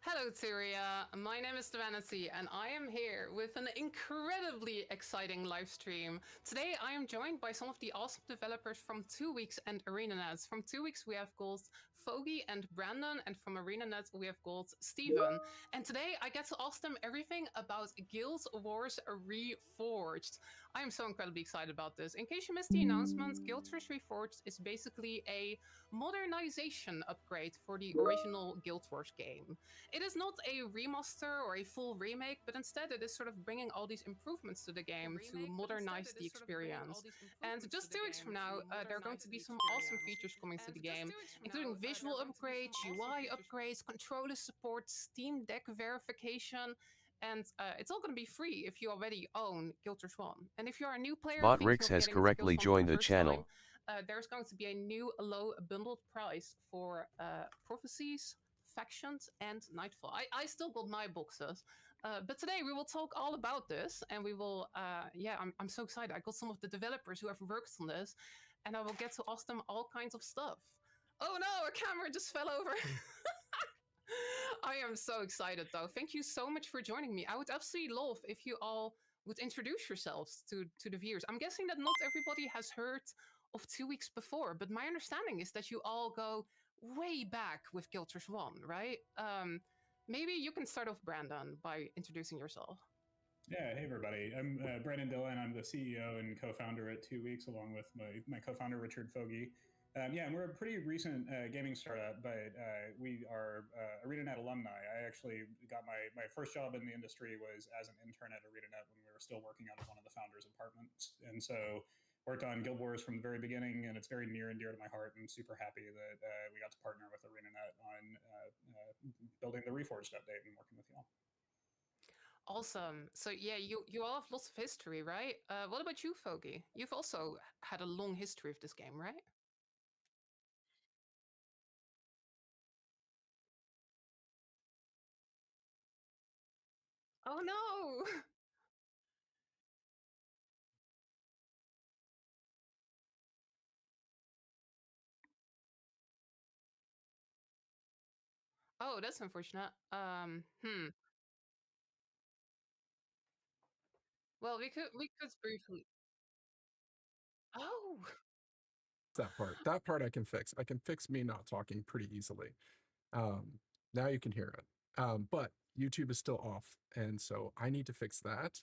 Hello, Tyria. My name is Divinity, and I am here with an incredibly exciting live stream. Today, I am joined by some of the awesome developers from 2 Weeks and ArenaNet. From 2 Weeks, we have goals Foggy and Brandon, and from ArenaNet, we have goals Steven. And today, I get to ask them everything about Guild Wars Reforged. I am so incredibly excited about this. In case you missed the announcement, Guild Wars Reforged is basically a modernization upgrade for the original Guild Wars game. It is not a remaster or a full remake, but instead it is sort of bringing all these improvements to the game to modernize the experience. And just 2 weeks from now, there are going to be some awesome features coming to the game, including visual upgrades, UI upgrades, controller support, Steam Deck verification, and it's all going to be free if you already own Guild Wars 1. And if you are a new player Bot thinking Rix of has getting into correctly Guild Wars for joined the first time, channel. there's going to be a new low bundled price for Prophecies, Factions, and Nightfall. I still got my boxes, but today we will talk all about this, and we will, I'm so excited. I got some of the developers who have worked on this, and I will get to ask them all kinds of stuff. Oh no, a camera just fell over. I am so excited though. Thank you so much for joining me. I would absolutely love if you all would introduce yourselves to the viewers. I'm guessing that not everybody has heard of 2 Weeks before, but my understanding is that you all go way back with Guild Wars 1, right? Maybe you can start off, Brandon, by introducing yourself. Yeah, hey everybody. I'm Brandon Dillon. I'm the CEO and co-founder at 2 Weeks, along with my co-founder Richard Foggy. And we're a pretty recent gaming startup, but we are ArenaNet alumni. I actually got my first job in the industry was as an intern at ArenaNet when we were still working out of one of the founders' apartments, and so worked on Guild Wars from the very beginning, and it's very near and dear to my heart. And super happy that we got to partner with ArenaNet on building the Reforged update and working with y'all. Awesome. So yeah, you all have lots of history, right? What about you, Foggy? You've also had a long history of this game, right? Oh no! Oh, that's unfortunate. Well, we could briefly. Oh, That part I can fix. I can fix me not talking pretty easily. Um, Now you can hear it. But YouTube is still off, and so I need to fix that.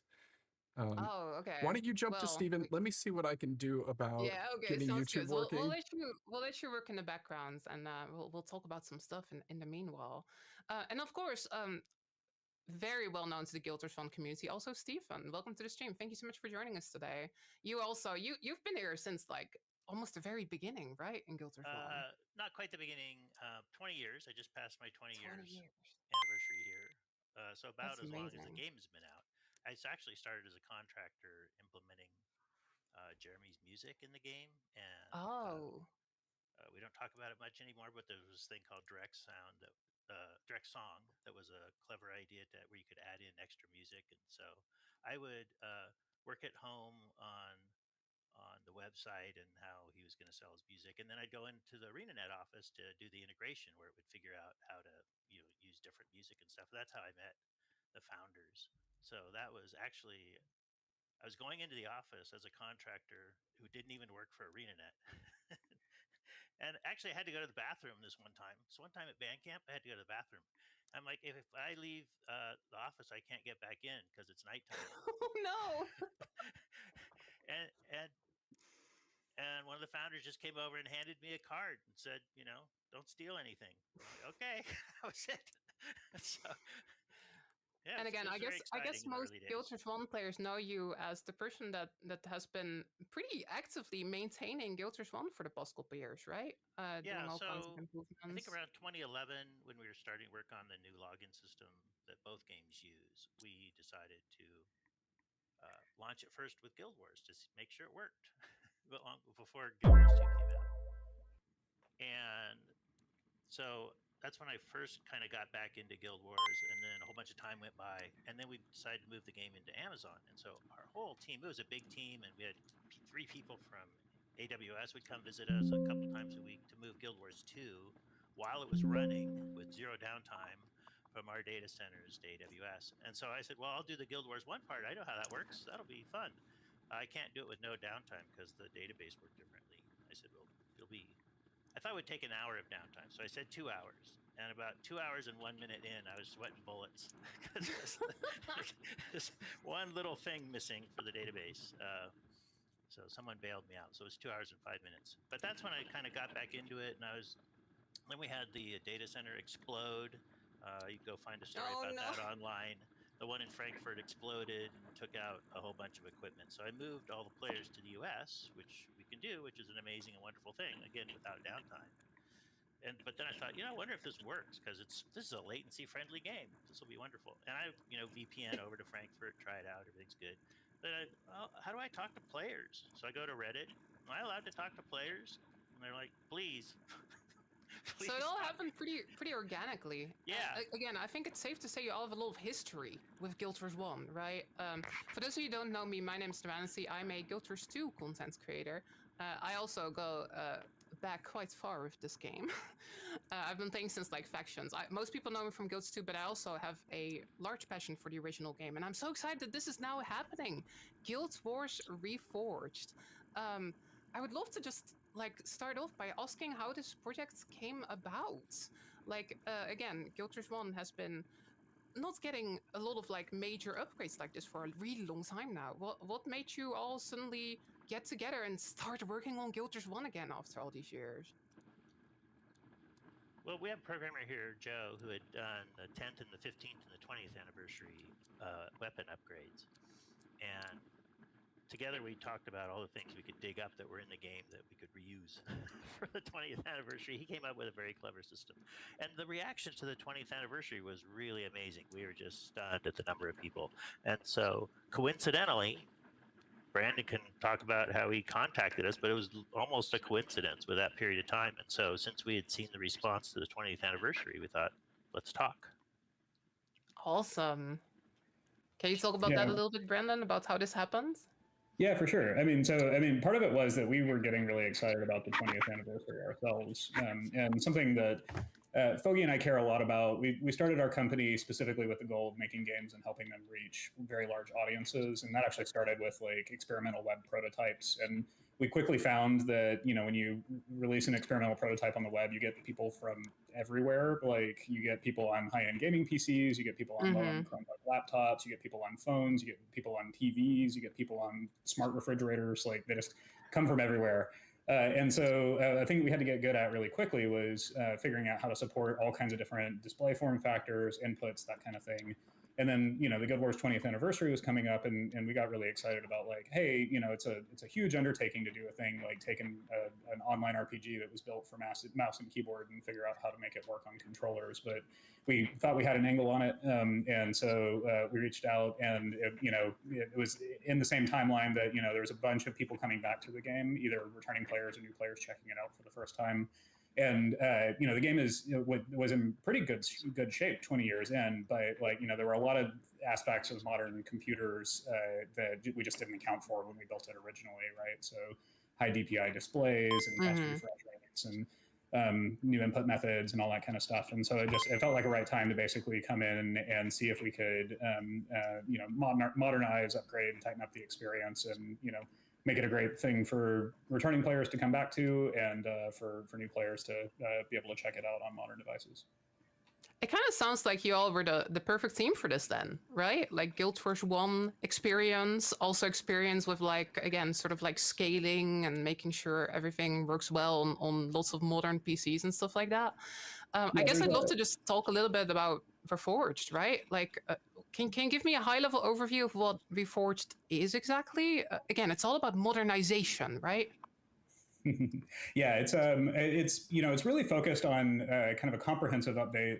oh, okay. Why don't you jump to Well, Steven? Let me see what I can do about yeah, okay, getting sounds YouTube good. working. We'll let you work in the background, and we'll talk about some stuff in the meanwhile. And of course, very well known to the Guild Wars Fun community. Also, Stephen, welcome to the stream. Thank you so much for joining us today. You've been here since like almost the very beginning, right? In Guild Wars Fun. Not quite the beginning. 20 years. I just passed my 20 years 20 years. anniversary here. So about That's as long as the amazing. game has been out. I actually started as a contractor implementing Jeremy's music in the game, and Oh, we don't talk about it much anymore. But there was this thing called Direct Sound, that Direct Song, that was a clever idea where you could add in extra music, and so I would work at home on the website and how he was going to sell his music, and then I'd go into the ArenaNet office to do the integration where it would figure out how to use different music and stuff. That's how I met the founders. So that was actually, I was going into the office as a contractor who didn't even work for ArenaNet. And actually, I had to go to the bathroom this one time. So one time at band camp, I had to go to the bathroom, I'm like, if I leave the office, I can't get back in because it's nighttime. Oh no. and and and one of the founders just came over and handed me a card and said, don't steal anything. I'm like, okay, that was it. So yeah, And it again, was very I guess exciting in the most early Guild days. Wars 1 players know you as the person that has been pretty actively maintaining Guild Wars 1 for the past couple years, right? Yeah, Doing all kinds of so I think improvements. around 2011, when we were starting to work on the new login system that both games use, we decided to launch it first with Guild Wars to make sure it worked. But long before Guild Wars 2 came out, and so that's when I first kind of got back into Guild Wars, and then a whole bunch of time went by, and then we decided to move the game into Amazon. And so our whole team, it was a big team, and we had three people from AWS would come visit us a couple times a week to move Guild Wars 2 while it was running with zero downtime from our data centers to AWS. And so I said, well, I'll do the Guild Wars 1 part. I know how that works. That'll be fun. I can't do it with no downtime because the database worked differently. I said, well, it'll be I thought it would take an hour of downtime. So I said 2 hours. And about 2 hours and 1 minute in, I was sweating bullets because there's one little thing missing for the database. So someone bailed me out. So it was 2 hours and 5 minutes. But that's when I kind of got back into it. And then we had the data center explode. You can go find a story Oh about no. that online. The one in Frankfurt exploded and took out a whole bunch of equipment. So I moved all the players to the US, which we can do, which is an amazing and wonderful thing, again, without downtime. But then I thought, I wonder if this works because this is a latency friendly game. This will be wonderful. And I, VPN over to Frankfurt, try it out, everything's good. Then how do I talk to players? So I go to Reddit. Am I allowed to talk to players? And they're like, please, So it please all talk. happened pretty organically. Yeah. Again, I think it's safe to say you all have a lot of history with Guild Wars 1, right? For those of you who don't know me, my name is Vanity. I'm a Guild Wars 2 content creator. I also go back quite far with this game. I've been playing since like Factions. Most people know me from Guild Wars 2, but I also have a large passion for the original game. And I'm so excited that this is now happening. Guild Wars Reforged. I would love to just like start off by asking how this project came about. Like again, Guild Wars 1 has been not getting a lot of like major upgrades like this for a really long time now. What made you all suddenly get together and start working on Guild Wars 1 again after all these years? Well, we have a programmer here, Joe, who had done the 10th and the 15th and the 20th anniversary weapon upgrades. And together we talked about all the things we could dig up that were in the game that we could reuse for the 20th anniversary. He came up with a very clever system. And the reaction to the 20th anniversary was really amazing. We were just stunned at the number of people. And so coincidentally, Brandon can talk about how he contacted us, but it was almost a coincidence with that period of time. And so since we had seen the response to the 20th anniversary, we thought, let's talk. Awesome. Can you talk about that a little bit, Brandon, about how this happens? Yeah, for sure. Part of it was that we were getting really excited about the 20th anniversary ourselves, and something that Foggy and I care a lot about. We started our company specifically with the goal of making games and helping them reach very large audiences, and that actually started with like experimental web prototypes. And we quickly found that when you release an experimental prototype on the web, you get people from everywhere. Like you get people on high-end gaming PCs, you get people on low-end Chromebook laptops, you get people on phones, you get people on TVs, you get people on smart refrigerators. Like they just come from everywhere. And so I think we had to get good at really quickly was figuring out how to support all kinds of different display form factors, inputs, that kind of thing. And then, the Guild Wars 20th anniversary was coming up, and we got really excited about like, hey, it's a huge undertaking to do a thing like take an online RPG that was built for mouse and keyboard and figure out how to make it work on controllers. But we thought we had an angle on it, and so we reached out, and it was in the same timeline that there was a bunch of people coming back to the game, either returning players or new players checking it out for the first time. And the game was in pretty good shape 20 years in, but there were a lot of aspects of modern computers that we just didn't account for when we built it originally, right? So high DPI displays and fast refresh rates and new input methods and all that kind of stuff. And so it felt like a right time to basically come in and see if we could modernize, upgrade, and tighten up the experience, and make it a great thing for returning players to come back to, and for new players to be able to check it out on modern devices. It kind of sounds like you all were the perfect team for this then, right? Like Guild Wars 1 experience, also experience with like, again, sort of like scaling and making sure everything works well on lots of modern PCs and stuff like that. I Yeah, guess there's I'd love a to just talk a little bit about Reforged, right? Like, can you give me a high level overview of what Reforged is exactly? Again, it's all about modernization, right? yeah, it's it's really focused on kind of a comprehensive update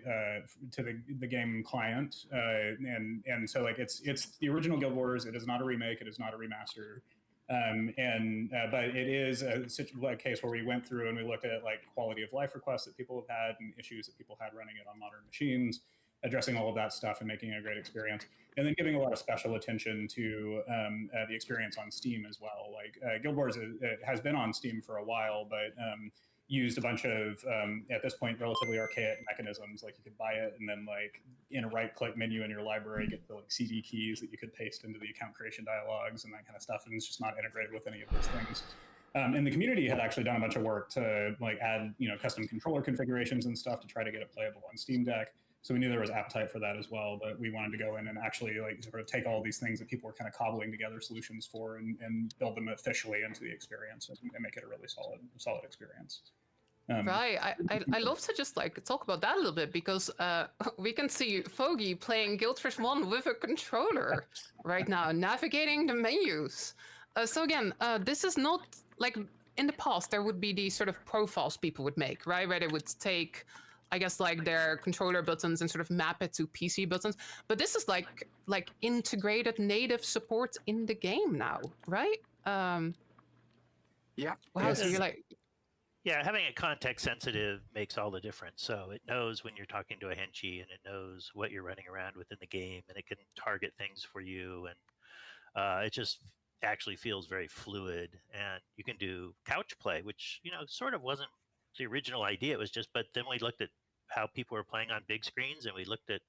to the game client, and so like it's the original Guild Wars. It is not a remake. It is not a remaster. But it is a case where we went through and we looked at like quality of life requests that people have had and issues that people had running it on modern machines, addressing all of that stuff and making it a great experience, and then giving a lot of special attention to the experience on Steam as well. Like Guild Wars has been on Steam for a while, but used a bunch of at this point relatively archaic mechanisms. Like you could buy it and then like in a right-click menu in your library get the like CD keys that you could paste into the account creation dialogues and that kind of stuff, and it's just not integrated with any of those things. And the community had actually done a bunch of work to like add custom controller configurations and stuff to try to get it playable on Steam Deck. So we knew there was appetite for that as well, but we wanted to go in and actually like sort of take all these things that people were kind of cobbling together solutions for and build them officially into the experience and make it a really solid experience. Right. I love to just like talk about that a little bit because we can see Foggy playing Guild Wars 1 with a controller right now, navigating the menus. So again, this is not like in the past there would be these sort of profiles people would make, right? Where they would take, I guess, like their controller buttons and sort of map it to PC buttons. But this is like integrated native support in the game now, right? Yeah. Wow. So you're like, Yeah, having it context sensitive makes all the difference. So it knows when you're talking to a henchie, and it knows what you're running around within the game, and it can target things for you, and it just actually feels very fluid. And you can do couch play, which sort of wasn't the original idea. It was just, but then we looked at how people were playing on big screens, and we looked at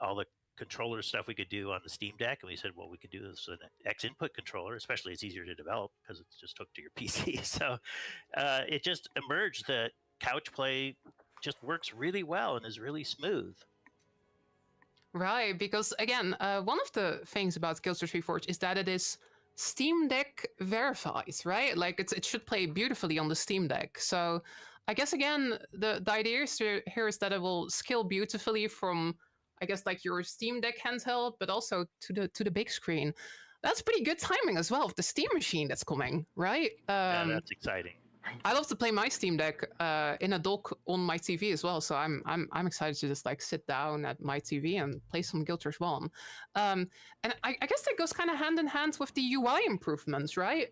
all the controller stuff we could do on the Steam Deck, and we said, well, we could do this with an X input controller, especially it's easier to develop because it's just hooked to your PC. So it just emerged that couch play just works really well and is really smooth. right, because again, one of the things about Guild Wars Reforged is that it is Steam Deck verified, right? Like it should play beautifully on the Steam Deck. So I guess again, the idea here is that it will scale beautifully from, I guess, like your Steam Deck handheld, but also to the big screen. That's pretty good timing as well with the Steam machine that's coming, right? Yeah, that's exciting. I love to play my Steam Deck in a dock on my TV as well. So I'm excited to just like sit down at my TV and play some Guild Wars 1. And I guess that goes kind of hand in hand with the UI improvements, right?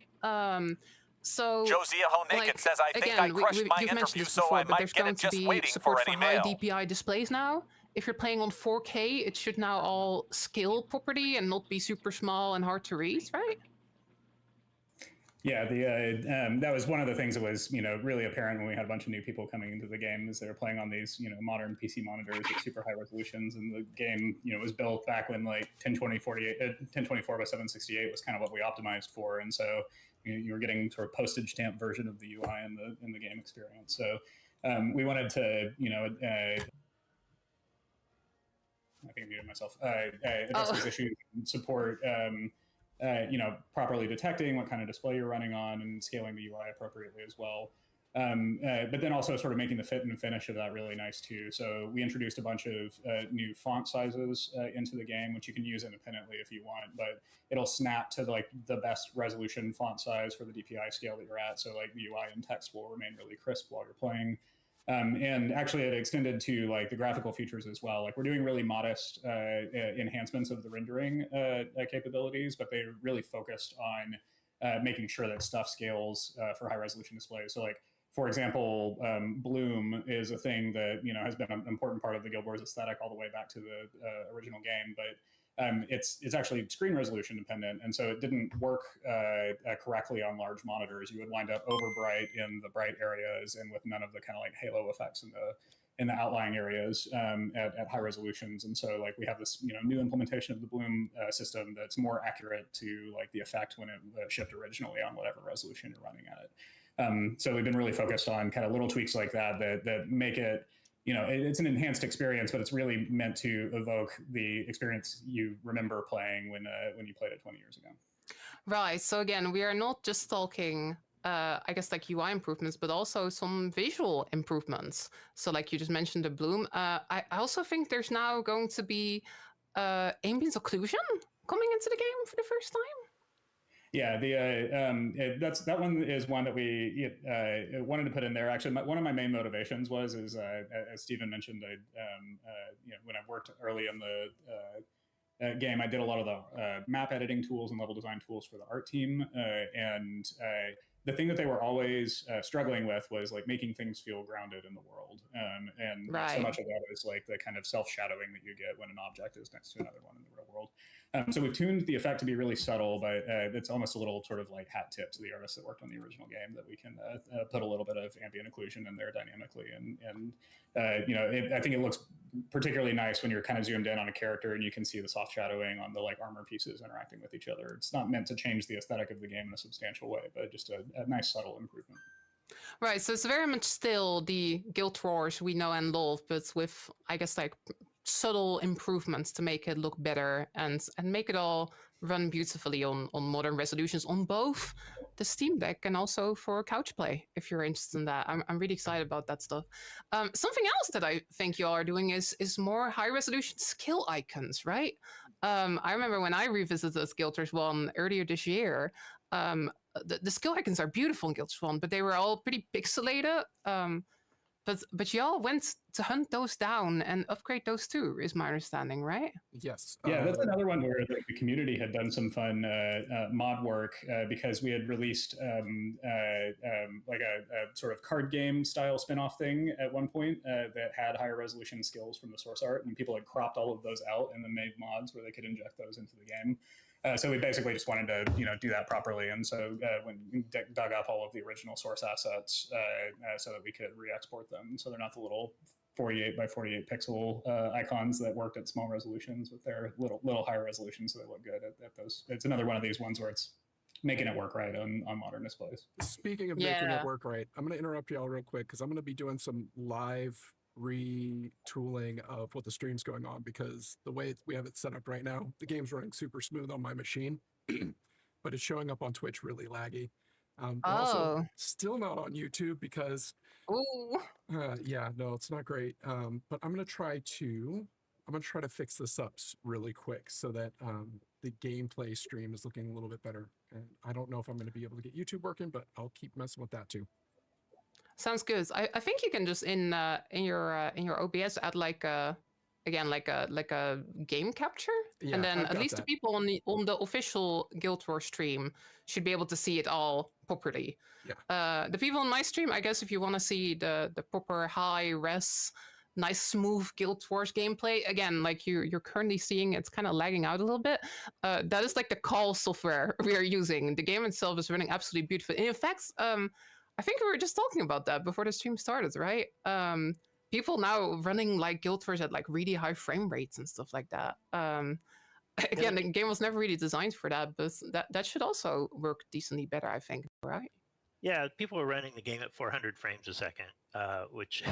So Josiah Ho Naked like, says, I think again, I crushed my you've mentioned interview, this so before, I but might there's get going it to just be waiting support for for an high email. DPI displays now. If you're playing on 4K, it should now all scale properly and not be super small and hard to read, right? Yeah, that was one of the things that was really apparent when we had a bunch of new people coming into the game, is they were playing on these modern PC monitors at super high resolutions, and the game was built back when like 1024 by 768 was kind of what we optimized for, and so you were getting sort of postage stamp version of the UI in the game experience. So we wanted to I think I muted myself. Address these issues and support. Properly detecting what kind of display you're running on and scaling the UI appropriately as well. But then also sort of making the fit and finish of that really nice too. So we introduced a bunch of new font sizes into the game, which you can use independently if you want, but it'll snap to like the best resolution font size for the DPI scale that you're at. So like the UI and text will remain really crisp while you're playing. And actually it extended to like the graphical features as well. Like we're doing really modest enhancements of the rendering capabilities, but they're really focused on making sure that stuff scales for high resolution displays. So like, for example, bloom is a thing that has been an important part of the Guild Wars aesthetic all the way back to the original game, but it's actually screen resolution dependent, and so it didn't work correctly on large monitors. You would wind up over bright in the bright areas and with none of the kind of like halo effects in the outlying areas at high resolutions. And so like we have this new implementation of the bloom system that's more accurate to like the effect when it shipped originally on whatever resolution you're running at it. So we've been really focused on kind of little tweaks like that make it it's an enhanced experience, but it's really meant to evoke the experience you remember playing when you played it 20 years ago. Right. So again, we are not just talking, I guess, like UI improvements, but also some visual improvements. So like you just mentioned the bloom. I also think there's now going to be ambient occlusion coming into the game for the first time. Yeah, that one is one that we wanted to put in there. Actually, one of my main motivations was as Stephen mentioned, when I worked early in the game, I did a lot of the map editing tools and level design tools for the art team, and the thing that they were always struggling with was like making things feel grounded in the world, and so much of that is like the kind of self-shadowing that you get when an object is next to another one in the real world. So we've tuned the effect to be really subtle, but it's almost a little sort of like hat tip to the artists that worked on the original game that we can put a little bit of ambient occlusion in there dynamically, and I think it looks particularly nice when you're kind of zoomed in on a character and you can see the soft shadowing on the like armor pieces interacting with each other. It's not meant to change the aesthetic of the game in a substantial way, but just a nice subtle improvement. Right, so it's very much still the Guild Wars we know and love, but with, I guess, like subtle improvements to make it look better and make it all run beautifully on modern resolutions on both the Steam Deck and also for couch play, if you're interested in that. I'm really excited about that stuff. Something else that I think y'all are doing is more high resolution skill icons, right? I remember when I revisited Guild Wars 1 earlier this year, the skill icons are beautiful in Guild Wars 1, but they were all pretty pixelated. But y'all went to hunt those down and upgrade those too, is my understanding, right? Yes. Yeah, that's another one where the community had done some fun mod work because we had released like a sort of card game style spin-off thing at one point that had higher resolution skills from the source art, and people had cropped all of those out and then made mods where they could inject those into the game. So we basically just wanted to, do that properly, and so when we dug up all of the original source assets so that we could re-export them, so they're not the little 48 by 48 pixel icons that worked at small resolutions, but they're little higher resolutions, so they look good at those. It's another one of these ones where it's making it work right on modern displays. Speaking of making it work right, I'm going to interrupt y'all real quick because I'm going to be doing some live retooling of what the stream's going on, because the way we have it set up right now, the game's running super smooth on my machine, but it's showing up on Twitch really laggy. Also, still not on YouTube because yeah, no, it's not great. But I'm gonna try to fix this up really quick so that the gameplay stream is looking a little bit better. And I don't know if I'm going to be able to get YouTube working, but I'll keep messing with that too. Sounds good. I think you can just in your OBS add like a game capture, and then at least the people on the official Guild Wars stream should be able to see it all properly. Yeah. The people on my stream, I guess, if you want to see the proper high res, nice smooth Guild Wars gameplay, again, like you're currently seeing, it's kind of lagging out a little bit. That is like the call software we are using. The game itself is running absolutely beautiful. And in fact, I think we were just talking about that before the stream started, right? People now running like Guild Wars at like really high frame rates and stuff like that. Again, the game was never really designed for that, but that should also work decently better, I think, right? Yeah, people were running the game at 400 frames a second, which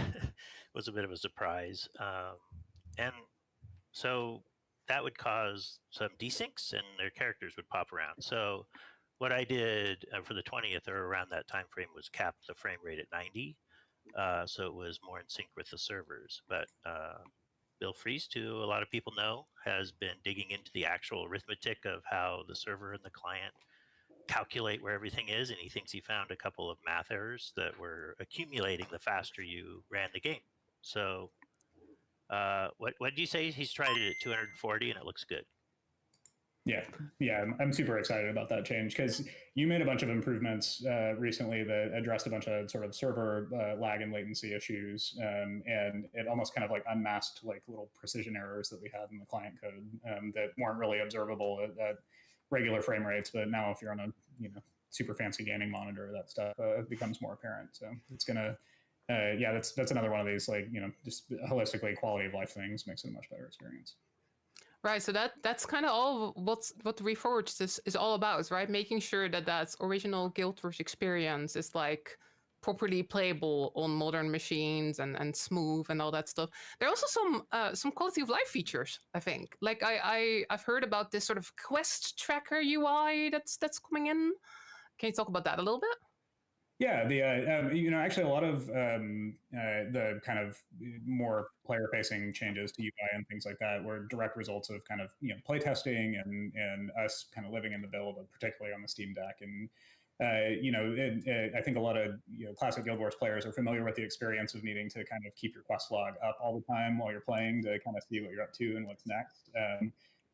was a bit of a surprise. And so that would cause some desyncs and their characters would pop around. So what I did for the 20th or around that time frame was cap the frame rate at 90. So it was more in sync with the servers. But Bill Fries, who a lot of people know, has been digging into the actual arithmetic of how the server and the client calculate where everything is, and he thinks he found a couple of math errors that were accumulating the faster you ran the game. So what did you say? He's tried it at 240 and it looks good. Yeah, I'm super excited about that change because you made a bunch of improvements recently that addressed a bunch of sort of server lag and latency issues, and it almost kind of like unmasked like little precision errors that we had in the client code that weren't really observable at regular frame rates. But now if you're on a super fancy gaming monitor, that stuff becomes more apparent. So it's gonna that's another one of these like just holistically quality of life things, makes it a much better experience. Right, so that's kind of all what Reforged is all about, right? Making sure that original Guild Wars experience is like properly playable on modern machines and smooth and all that stuff. There are also some quality of life features, I think. Like I've heard about this sort of quest tracker UI that's coming in. Can you talk about that a little bit? Yeah, actually, a lot of the kind of more player-facing changes to UI and things like that were direct results of kind of playtesting and us kind of living in the build, particularly on the Steam Deck. And I think a lot of classic Guild Wars players are familiar with the experience of needing to kind of keep your quest log up all the time while you're playing to kind of see what you're up to and what's next.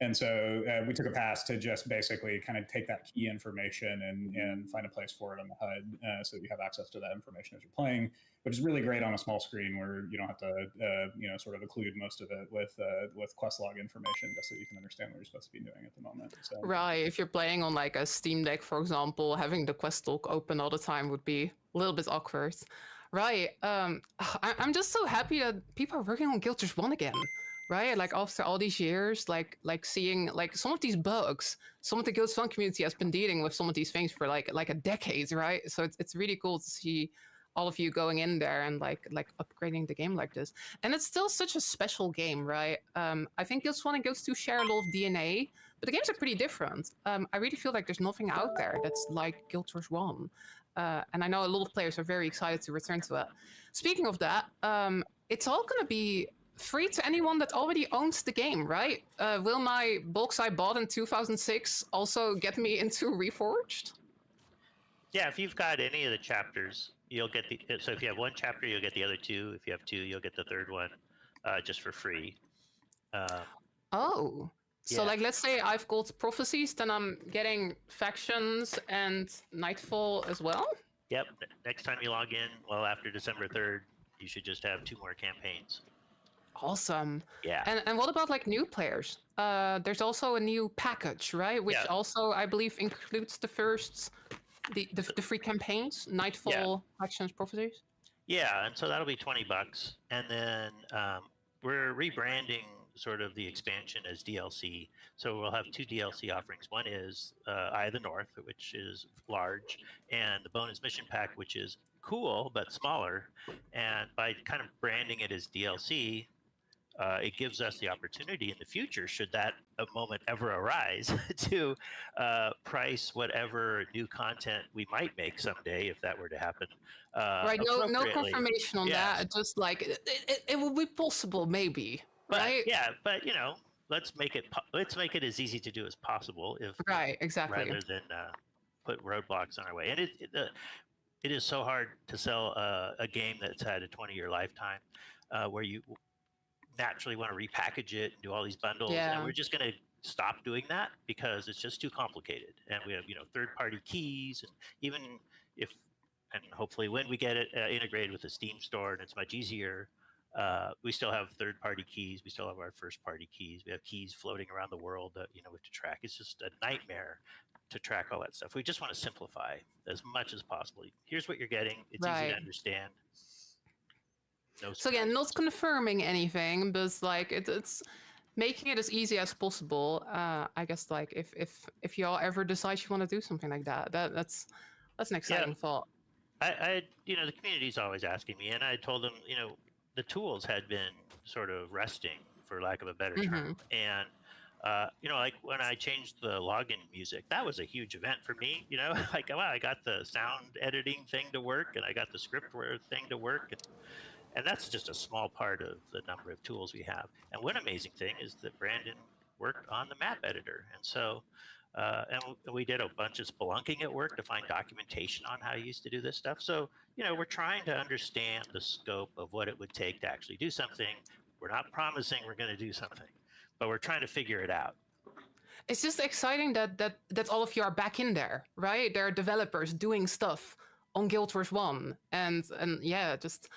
And so we took a pass to just basically kind of take that key information and find a place for it on the HUD so that you have access to that information as you're playing, which is really great on a small screen where you don't have to, sort of occlude most of it with quest log information just so you can understand what you're supposed to be doing at the moment. So. Right. If you're playing on like a Steam Deck, for example, having the quest log open all the time would be a little bit awkward. Right. I'm just so happy that people are working on Guild Wars 1 again. Right, like after all these years, like seeing like some of these bugs, some of the Guild Wars 1 community has been dealing with some of these things for like a decade, right? So it's really cool to see all of you going in there and like upgrading the game like this. And it's still such a special game, right? I think Guild Wars 1 and Guild Wars 2 share a lot of DNA, but the games are pretty different. I really feel like there's nothing out there that's like Guild Wars 1. And I know a lot of players are very excited to return to it. Speaking of that, it's all going to be free to anyone that already owns the game, right? Will my box I bought in 2006 also get me into Reforged? Yeah, if you've got any of the chapters, you'll get the. So if you have one chapter, you'll get the other two. If you have two, you'll get the third one, just for free. So like, let's say I've got Prophecies, then I'm getting Factions and Nightfall as well? Yep. Next time you log in, well, after December 3rd, you should just have 2 more campaigns. Awesome. Yeah. And what about like new players? There's also a new package, right? Which also, I believe, includes the free campaigns, Nightfall, Factions, Prophecies. Yeah, and so that'll be $20, and then we're rebranding sort of the expansion as DLC. So we'll have 2 DLC offerings. One is Eye of the North, which is large, and the bonus mission pack, which is cool but smaller. And by kind of branding it as DLC, it gives us the opportunity in the future, should that a moment ever arise, to price whatever new content we might make someday, if that were to happen. Right, no confirmation on that. Just like it will be possible, maybe. Right? But let's make it as easy to do as possible. Exactly. Rather than put roadblocks on our way. And it is so hard to sell a game that's had a 20-year lifetime, where you naturally want to repackage it and do all these bundles, and we're just going to stop doing that because it's just too complicated. And we have third-party keys, and even if and hopefully when we get it integrated with the Steam store and it's much easier, we still have third-party keys. We still have our first-party keys. We have keys floating around the world that we have to track. It's just a nightmare to track all that stuff. We just want to simplify as much as possible. Here's what you're getting. It's easy to understand. So again, not confirming anything, but like it's making it as easy as possible. I guess like if y'all ever decide you want to do something like that's an exciting thought. I the community's always asking me, and I told them the tools had been sort of resting, for lack of a better term, and like when I changed the login music, that was a huge event for me. Like, wow, I got the sound editing thing to work, and I got the script thing to work, and that's just a small part of the number of tools we have. And one amazing thing is that Brandon worked on the map editor, and so and we did a bunch of spelunking at work to find documentation on how you used to do this stuff. So we're trying to understand the scope of what it would take to actually do something. We're not promising we're going to do something, but we're trying to figure it out. It's just exciting that all of you are back in there, right? There are developers doing stuff on Guild Wars 1, and just.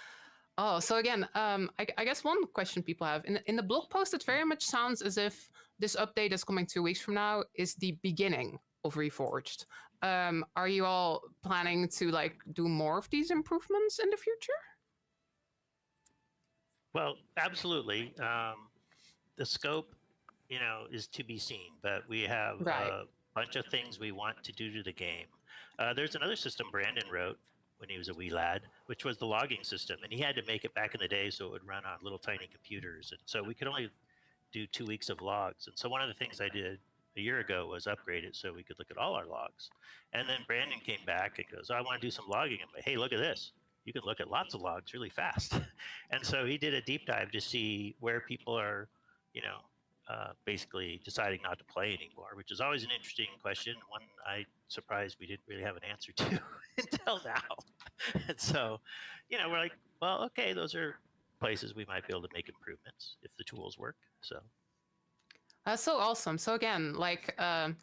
Oh, so again, I guess one question people have in the blog post, it very much sounds as if this update that's coming 2 weeks from now is the beginning of Reforged. Are you all planning to like do more of these improvements in the future? Well, absolutely. The scope, is to be seen, but we have a bunch of things we want to do to the game. There's another system Brandon wrote, when he was a wee lad, which was the logging system. And he had to make it back in the day so it would run on little tiny computers. And so we could only do 2 weeks of logs. And so one of the things I did a year ago was upgrade it so we could look at all our logs. And then Brandon came back and goes, I want to do some logging. I'm like, hey, look at this. You can look at lots of logs really fast. And so he did a deep dive to see where people are, basically deciding not to play anymore, which is always an interesting question. One I surprised we didn't really have an answer to until now. And so, we're like, well, okay, those are places we might be able to make improvements if the tools work. So that's so awesome. So again, I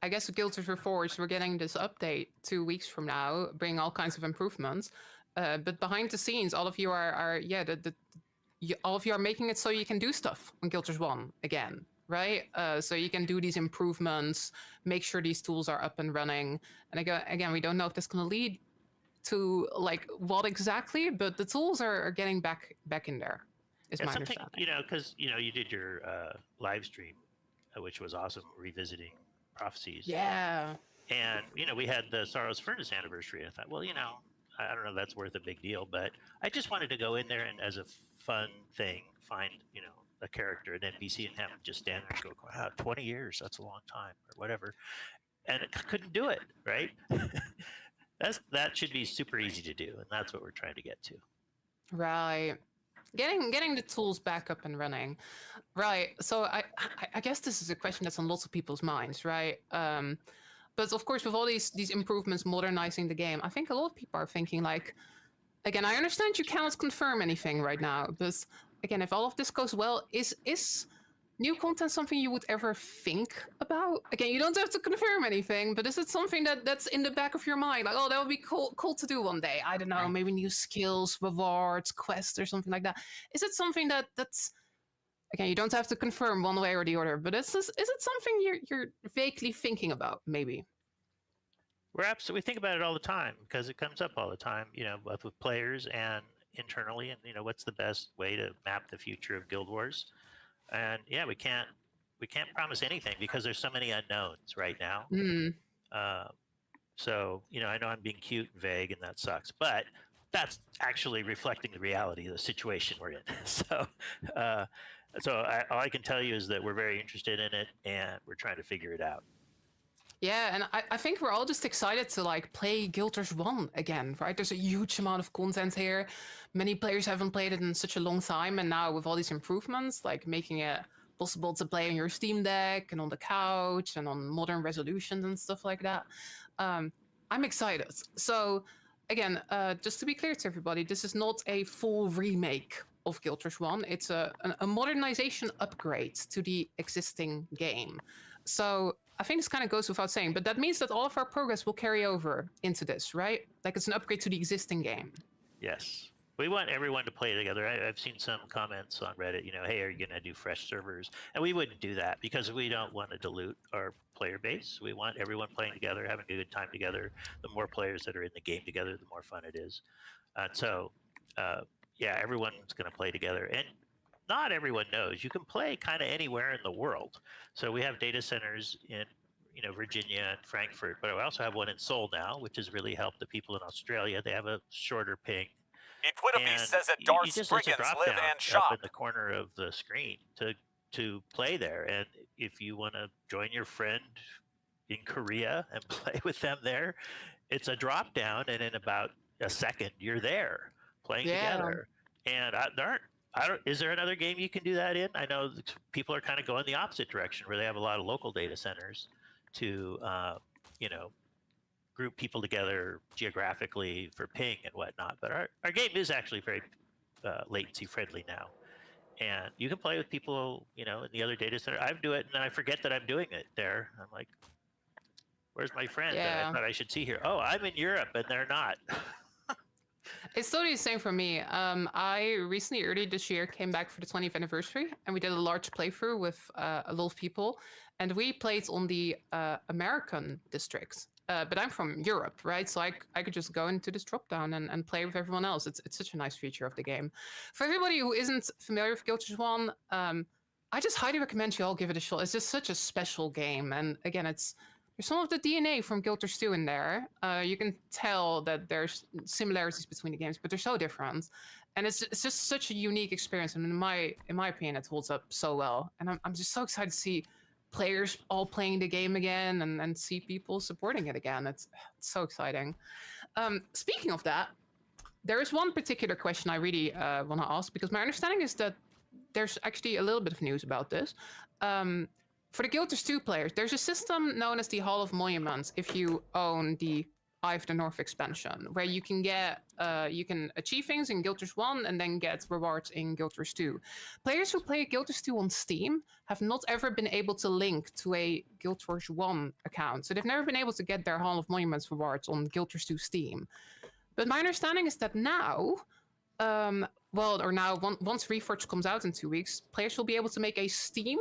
guess with Guild Wars Reforged, we're getting this update 2 weeks from now, bringing all kinds of improvements. But behind the scenes, all of you all of you are making it so you can do stuff on Guild Wars 1 again, right? So you can do these improvements, make sure these tools are up and running. And again, we don't know if that's going to lead to what exactly, but the tools are getting back in there. Is my understanding. Because you did your live stream, which was awesome, revisiting prophecies. Yeah. And we had the Sorrow's Furnace anniversary. And I thought, well, I don't know if that's worth a big deal, but I just wanted to go in there and, as a fun thing, find a character, an NPC, and have him just stand there and go, wow, 20 years, that's a long time, or whatever. And it couldn't do it, right? That should be super easy to do, and that's what we're trying to get to. Right. Getting the tools back up and running. Right. So I guess this is a question that's on lots of people's minds, right? But of course, with all these improvements, modernizing the game, I think a lot of people are thinking again, I understand you cannot confirm anything right now, but again, if all of this goes well, is new content something you would ever think about? Again, you don't have to confirm anything, but is it something that's in the back of your mind? Like, oh, that would be cool to do one day. I don't know, maybe new skills, rewards, quests, or something like that. Is it something that's, again, you don't have to confirm one way or the other, but is it something you're vaguely thinking about, maybe? We think about it all the time because it comes up all the time, both with players and internally, and what's the best way to map the future of Guild Wars. And yeah, we can't promise anything because there's so many unknowns right now. So I know I'm being cute and vague, and that sucks, but that's actually reflecting the reality of the situation we're in. So all I can tell you is that we're very interested in it, and we're trying to figure it out. Yeah, and I think we're all just excited to play Guild Wars 1 again, right? There's a huge amount of content here. Many players haven't played it in such a long time, and now with all these improvements, making it possible to play on your Steam Deck and on the couch and on modern resolutions and stuff like that, I'm excited. So again, just to be clear to everybody, this is not a full remake of Guild Wars 1. It's a modernization upgrade to the existing game. So I think this kind of goes without saying, but that means that all of our progress will carry over into this, right? It's an upgrade to the existing game. Yes. We want everyone to play together. I've seen some comments on Reddit, hey, are you going to do fresh servers? And we wouldn't do that because we don't want to dilute our player base. We want everyone playing together, having a good time together. The more players that are in the game together, the more fun it is. So, everyone's going to play together. And not everyone knows you can play kind of anywhere in the world. So we have data centers in Virginia and Frankfurt, but we also have one in Seoul now, which has really helped the people in Australia. They have a shorter ping. Equitably says that Darth Spriggans live and shop up in the corner of the screen to play there. And if you want to join your friend in Korea and play with them there, it's a drop down, and in about a second you're there playing together. And is there another game you can do that in? I know people are kind of going the opposite direction, where they have a lot of local data centers to, group people together geographically for ping and whatnot. But our game is actually very latency friendly now, and you can play with people, in the other data center. I do it, and then I forget that I'm doing it there. I'm like, "Where's my friend that I thought I should see here? Oh, I'm in Europe, and they're not." It's totally the same for me. I recently, early this year, came back for the 20th anniversary, and we did a large playthrough with a lot of people, and we played on the American districts. But I'm from Europe, right? So I could just go into this drop-down and play with everyone else. It's such a nice feature of the game. For everybody who isn't familiar with Guild Wars 1, I just highly recommend you all give it a shot. It's just such a special game. And again, it's there's some of the DNA from Guild Wars 2 in there. You can tell that there's similarities between the games, but they're so different. And it's just such a unique experience. And in my opinion, it holds up so well. And I'm just so excited to see players all playing the game again and see people supporting it again. It's so exciting. Speaking of that, there is one particular question I really want to ask, because my understanding is that there's actually a little bit of news about this. For the Guild Wars 2 players, there's a system known as the Hall of Monuments if you own the Eye of the North expansion, where you can get you can achieve things in Guild Wars 1 and then get rewards in Guild Wars 2. Players who play Guild Wars 2 on Steam have not ever been able to link to a Guild Wars 1 account, so they've never been able to get their Hall of Monuments rewards on Guild Wars 2 Steam. But my understanding is that now, once Reforged comes out in 2 weeks, players will be able to make a Steam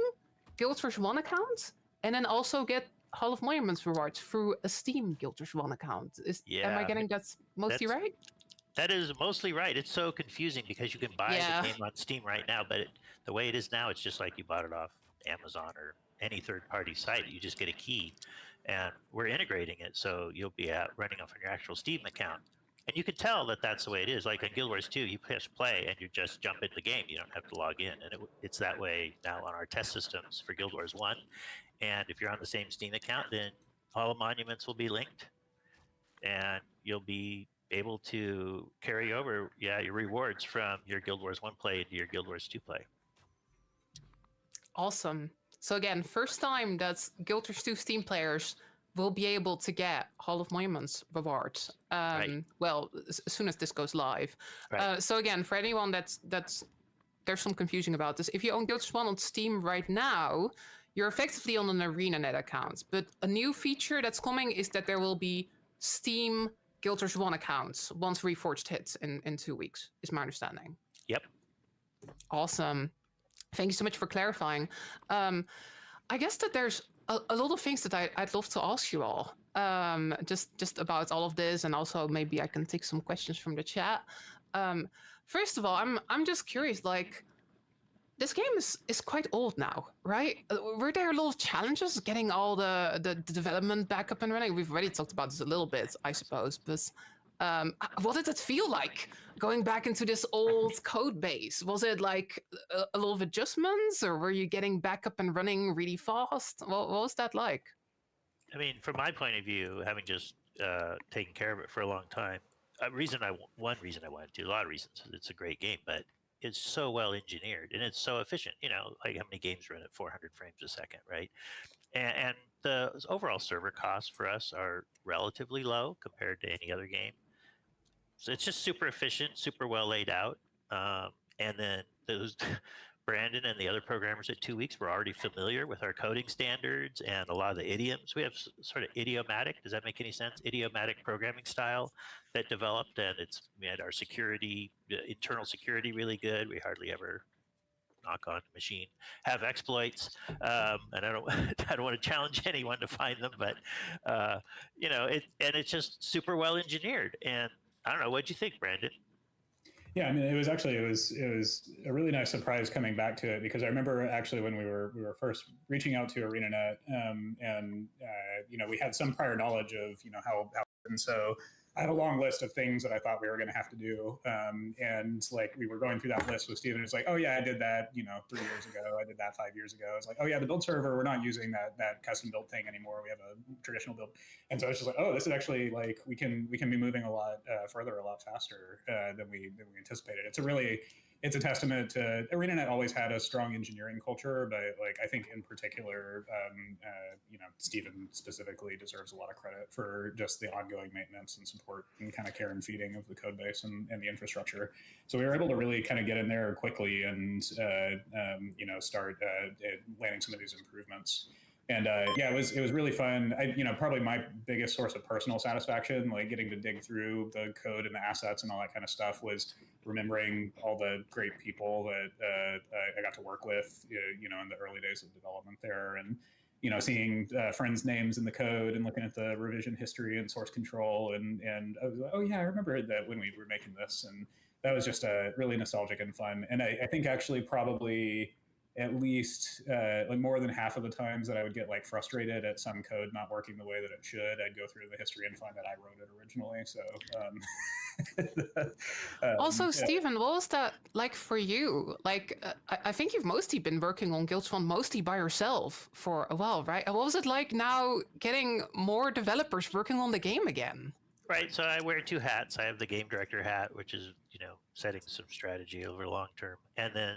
Guild Wars 1 account and then also get Hall of Monuments rewards through a Steam Guild Wars 1 account. Am I getting that mostly right? That is mostly right. It's so confusing because you can buy the game on Steam right now, but the way it is now, it's just like you bought it off Amazon or any third-party site. You just get a key, and we're integrating it, so you'll be running off on your actual Steam account. And you can tell that that's the way it is. Like in Guild Wars 2, you press play and you just jump into the game. You don't have to log in. And it's that way now on our test systems for Guild Wars 1. And if you're on the same Steam account, then all the monuments will be linked. And you'll be able to carry over, your rewards from your Guild Wars 1 play into your Guild Wars 2 play. Awesome. So again, first time that Guild Wars 2 Steam players will be able to get Hall of Monuments rewards. Well, as soon as this goes live. Right. So again, for anyone that's there's some confusion about this. If you own Guild Wars 1 on Steam right now, you're effectively on an ArenaNet account. But a new feature that's coming is that there will be Steam Guild Wars 1 accounts once Reforged hits in 2 weeks, is my understanding. Yep. Awesome. Thank you so much for clarifying. I guess that there's a lot of things that I'd love to ask you all, just about all of this, and also maybe I can take some questions from the chat. First of all, I'm just curious, like, this game is quite old now, right? Were there a lot of challenges getting all the development back up and running? We've already talked about this a little bit, I suppose, but what did it feel like going back into this old code base? Was it like a lot of adjustments, or were you getting back up and running really fast? What was that like? I mean, from my point of view, having just taken care of it for a long time, one reason I wanted to, a lot of reasons. It's a great game, but it's so well engineered and it's so efficient. You know, like how many games run at 400 frames a second, right? And the overall server costs for us are relatively low compared to any other game. So it's just super efficient, super well laid out. And then those Brandon and the other programmers at 2 weeks were already familiar with our coding standards and a lot of the idioms. We have sort of idiomatic, does that make any sense? Idiomatic programming style that developed, and we had our security, internal security really good. We hardly ever, knock on the machine, have exploits. And I don't want to challenge anyone to find them, but it's just super well engineered. And I don't know, what'd you think, Brandon? Yeah, I mean, it was a really nice surprise coming back to it, because I remember actually when we were first reaching out to ArenaNet, and we had some prior knowledge of how, and so I had a long list of things that I thought we were going to have to do, and like we were going through that list with Steven. It's like, oh yeah, I did that 3 years ago. I did that 5 years ago. It's like, oh yeah, the build server, we're not using that custom build thing anymore. We have a traditional build, and so it's just like, oh, this is actually like we can be moving a lot further, a lot faster than we anticipated. It's a testament to ArenaNet. Always had a strong engineering culture, but like I think in particular, Steven specifically deserves a lot of credit for just the ongoing maintenance and support and kind of care and feeding of the code base and the infrastructure. So we were able to really kind of get in there quickly and start landing some of these improvements. And it was really fun. Probably my biggest source of personal satisfaction, like getting to dig through the code and the assets and all that kind of stuff, was remembering all the great people that I got to work with, in the early days of development there, and seeing friends' names in the code and looking at the revision history and source control, and I was like, oh yeah, I remember that when we were making this, and that was just really nostalgic and fun. And I think actually probably at least like more than half of the times that I would get like frustrated at some code not working the way that it should, I'd go through the history and find that I wrote it originally. So also, Stephen, what was that like for you? Like, I think you've mostly been working on Guild Wars mostly by yourself for a while, right? And what was it like now getting more developers working on the game again? Right. So I wear two hats. I have the game director hat, which is, setting some strategy over long term. And then,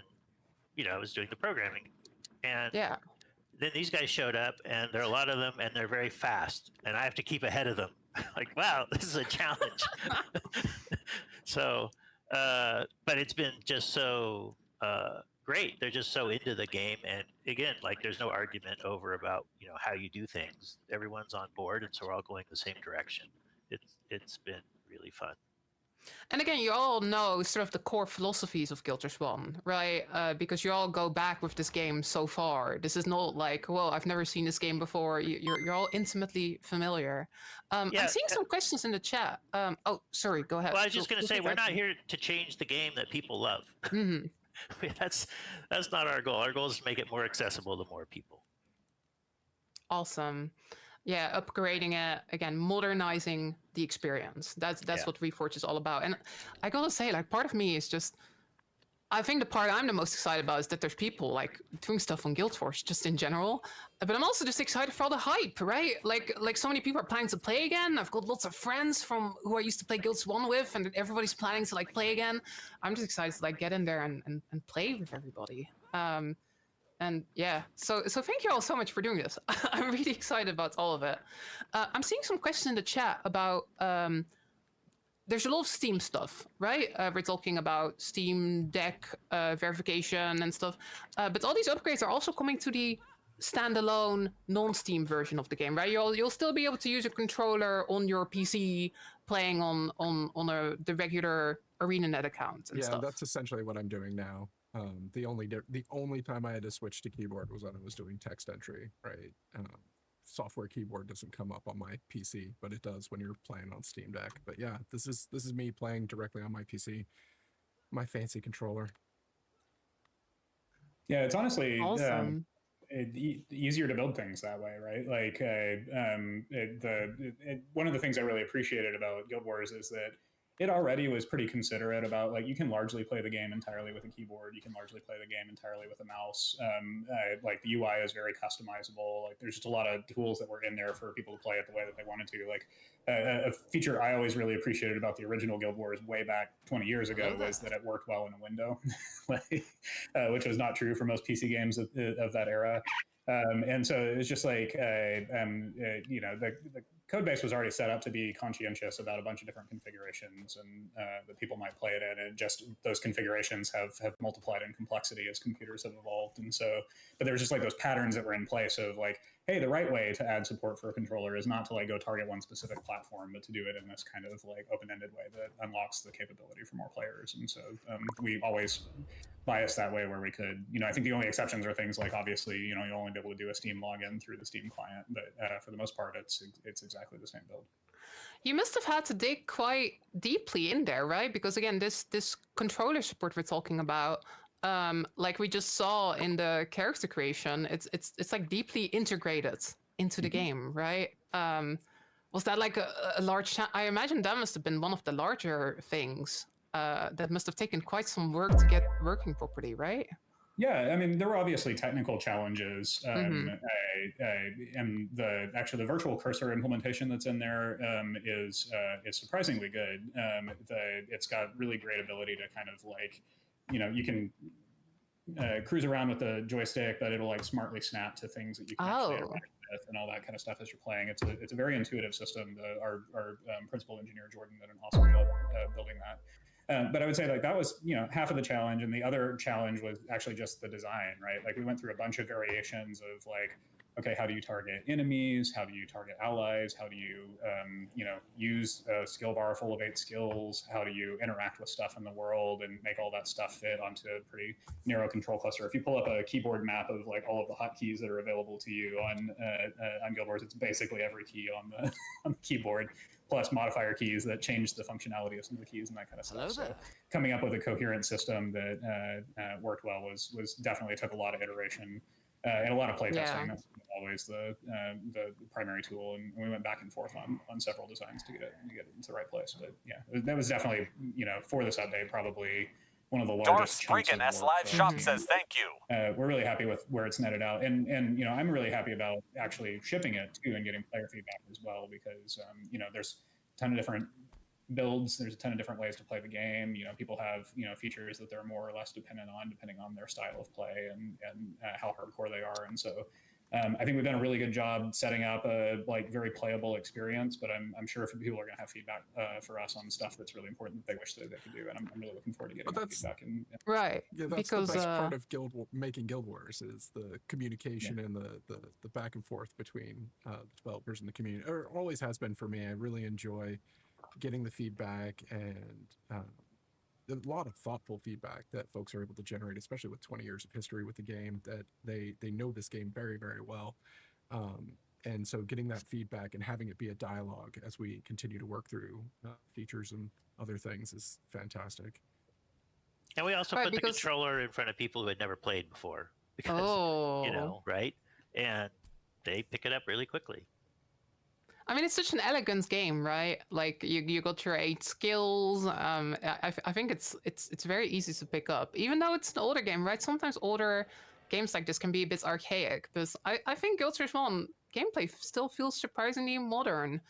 I was doing the programming. And yeah, then these guys showed up, and there are a lot of them, and they're very fast. And I have to keep ahead of them. Like, wow, this is a challenge. So, but it's been just so great. They're just so into the game. And again, like, there's no argument over about, how you do things. Everyone's on board, and so we're all going the same direction. It's been really fun. And again, you all know sort of the core philosophies of Guild Wars 1, right? Because you all go back with this game so far. This is not like, well, I've never seen this game before. You're all intimately familiar. I'm seeing some questions in the chat. Oh, sorry, go ahead. Well, I was just going to say, we're not here to change the game that people love. Mm-hmm. That's not our goal. Our goal is to make it more accessible to more people. Awesome. Yeah, upgrading it, again, modernizing the experience. That's what Reforged is all about. And I gotta say, like, part of me is just, I think the part I'm the most excited about is that there's people like doing stuff on Guild Wars just in general. But I'm also just excited for all the hype, right? Like so many people are planning to play again. I've got lots of friends from who I used to play Guild Wars 1 with, and everybody's planning to like play again. I'm just excited to like get in there and play with everybody. And yeah, so thank you all so much for doing this. I'm really excited about all of it. I'm seeing some questions in the chat about, there's a lot of Steam stuff, right? We're talking about Steam Deck verification and stuff. But all these upgrades are also coming to the standalone non-Steam version of the game, right? You'll still be able to use a controller on your PC playing on the regular ArenaNet account and stuff. Yeah, that's essentially what I'm doing now. The only time I had to switch to keyboard was when I was doing text entry, right? Software keyboard doesn't come up on my PC, but it does when you're playing on Steam Deck. But yeah, this is me playing directly on my PC, my fancy controller. Yeah, it's honestly awesome. Easier to build things that way, right? Like one of the things I really appreciated about Guild Wars is that it already was pretty considerate about, like, you can largely play the game entirely with a keyboard. You can largely play the game entirely with a mouse. Like, the UI is very customizable. Like, there's just a lot of tools that were in there for people to play it the way that they wanted to. Like, a feature I always really appreciated about the original Guild Wars way back 20 years ago was that it worked well in a window, which was not true for most PC games of that era. And so it was just like, the code base was already set up to be conscientious about a bunch of different configurations and that people might play it in. And just those configurations have multiplied in complexity as computers have evolved. And so, but there's just like those patterns that were in place of like, hey, the right way to add support for a controller is not to like go target one specific platform, but to do it in this kind of like open-ended way that unlocks the capability for more players. And so we always biased that way where we could. I think the only exceptions are things like, obviously, you'll only be able to do a Steam login through the Steam client, but for the most part, it's exactly the same build. You must have had to dig quite deeply in there, right? Because again, this controller support we're talking about, like we just saw in the character creation, it's like deeply integrated into the game, right? Was that like a large? I imagine that must have been one of the larger things that must have taken quite some work to get working properly, right? Yeah, I mean, there were obviously technical challenges, and the virtual cursor implementation that's in there is surprisingly good. It's got really great ability to kind of like, you can cruise around with the joystick, but it'll like smartly snap to things that you can actually interact with and all that kind of stuff as you're playing. It's a very intuitive system. Our principal engineer Jordan did an awesome job building that. But I would say like that was, half of the challenge, and the other challenge was actually just the design, right? Like we went through a bunch of variations of like okay, how do you target enemies? How do you target allies? How do you, use a skill bar full of 8 skills? How do you interact with stuff in the world and make all that stuff fit onto a pretty narrow control cluster? If you pull up a keyboard map of like all of the hotkeys that are available to you on Guild Wars, it's basically every key on the, on the keyboard, plus modifier keys that change the functionality of some of the keys and that kind of stuff. So coming up with a coherent system that worked well was definitely took a lot of iteration. And a lot of playtesting. That's always the primary tool, and we went back and forth on several designs to get it into the right place. But yeah, that was definitely, for this update, probably one of the largest. Darth Spriggan S Live Shop says thank you. We're really happy with where it's netted out, and I'm really happy about actually shipping it too and getting player feedback as well, because there's a ton of different builds. There's a ton of different ways to play the game. People have features that they're more or less dependent on depending on their style of play and how hardcore they are. And so I think we've done a really good job setting up a very playable experience. But I'm sure people are going to have feedback for us on stuff that's really important that they wish that they could do. And I'm really looking forward to getting that feedback. Right. Yeah, that's because the best part of making Guild Wars is the communication and the back and forth between the developers and the community. Or always has been for me. I really enjoy getting the feedback and a lot of thoughtful feedback that folks are able to generate, especially with 20 years of history with the game, that they know this game very, very well. And so getting that feedback and having it be a dialogue as we continue to work through features and other things is fantastic. And we also put the controller in front of people who had never played before, because, right? And they pick it up really quickly. I mean, it's such an elegant game, right? Like you got your 8 skills. I think it's very easy to pick up, even though it's an older game, right? Sometimes older games like this can be a bit archaic, but I think Guild Wars 1 gameplay still feels surprisingly modern,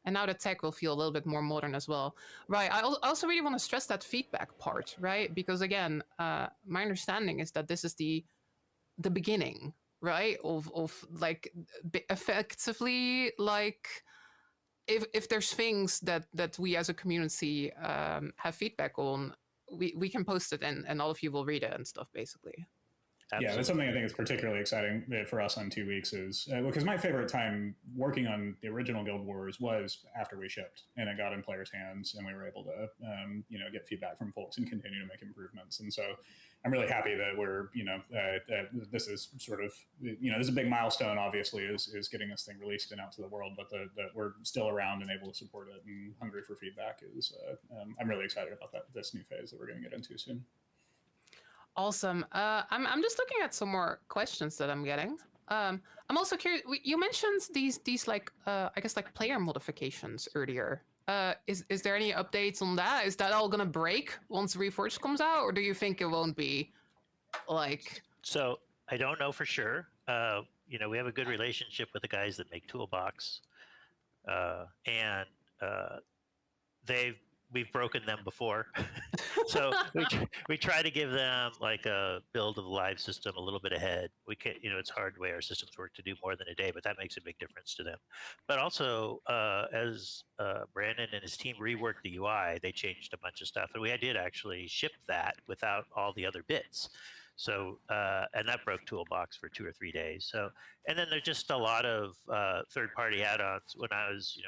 and now the tech will feel a little bit more modern as well, right? I also really want to stress that feedback part, right? Because again, my understanding is that this is the beginning, right, of like effectively, like if there's things that we as a community have feedback on, we can post it and all of you will read it and stuff, basically. Absolutely. Yeah, that's something I think is particularly exciting for us on 2 weeks is because my favorite time working on the original Guild Wars was after we shipped and it got in players' hands and we were able to get feedback from folks and continue to make improvements. And so I'm really happy that we're this is sort of this is a big milestone, obviously, is getting this thing released and out to the world, but that we're still around and able to support it and hungry for feedback is I'm really excited about this new phase that we're going to get into soon. Awesome. I'm just looking at some more questions that I'm getting. I'm also curious. You mentioned these like I guess like player modifications earlier. Is there any updates on that? Is that all gonna break once Reforged comes out, or do you think it won't be? Like, so I don't know for sure. We have a good relationship with the guys that make Toolbox, and we've broken them before. So we try to give them like a build of the live system a little bit ahead. We can't, it's hard the way our systems work to do more than a day, but that makes a big difference to them. But also, as Brandon and his team reworked the UI, they changed a bunch of stuff, and we did actually ship that without all the other bits. So, and that broke Toolbox for 2 or 3 days. So, and then there's just a lot of third-party add-ons. When I was,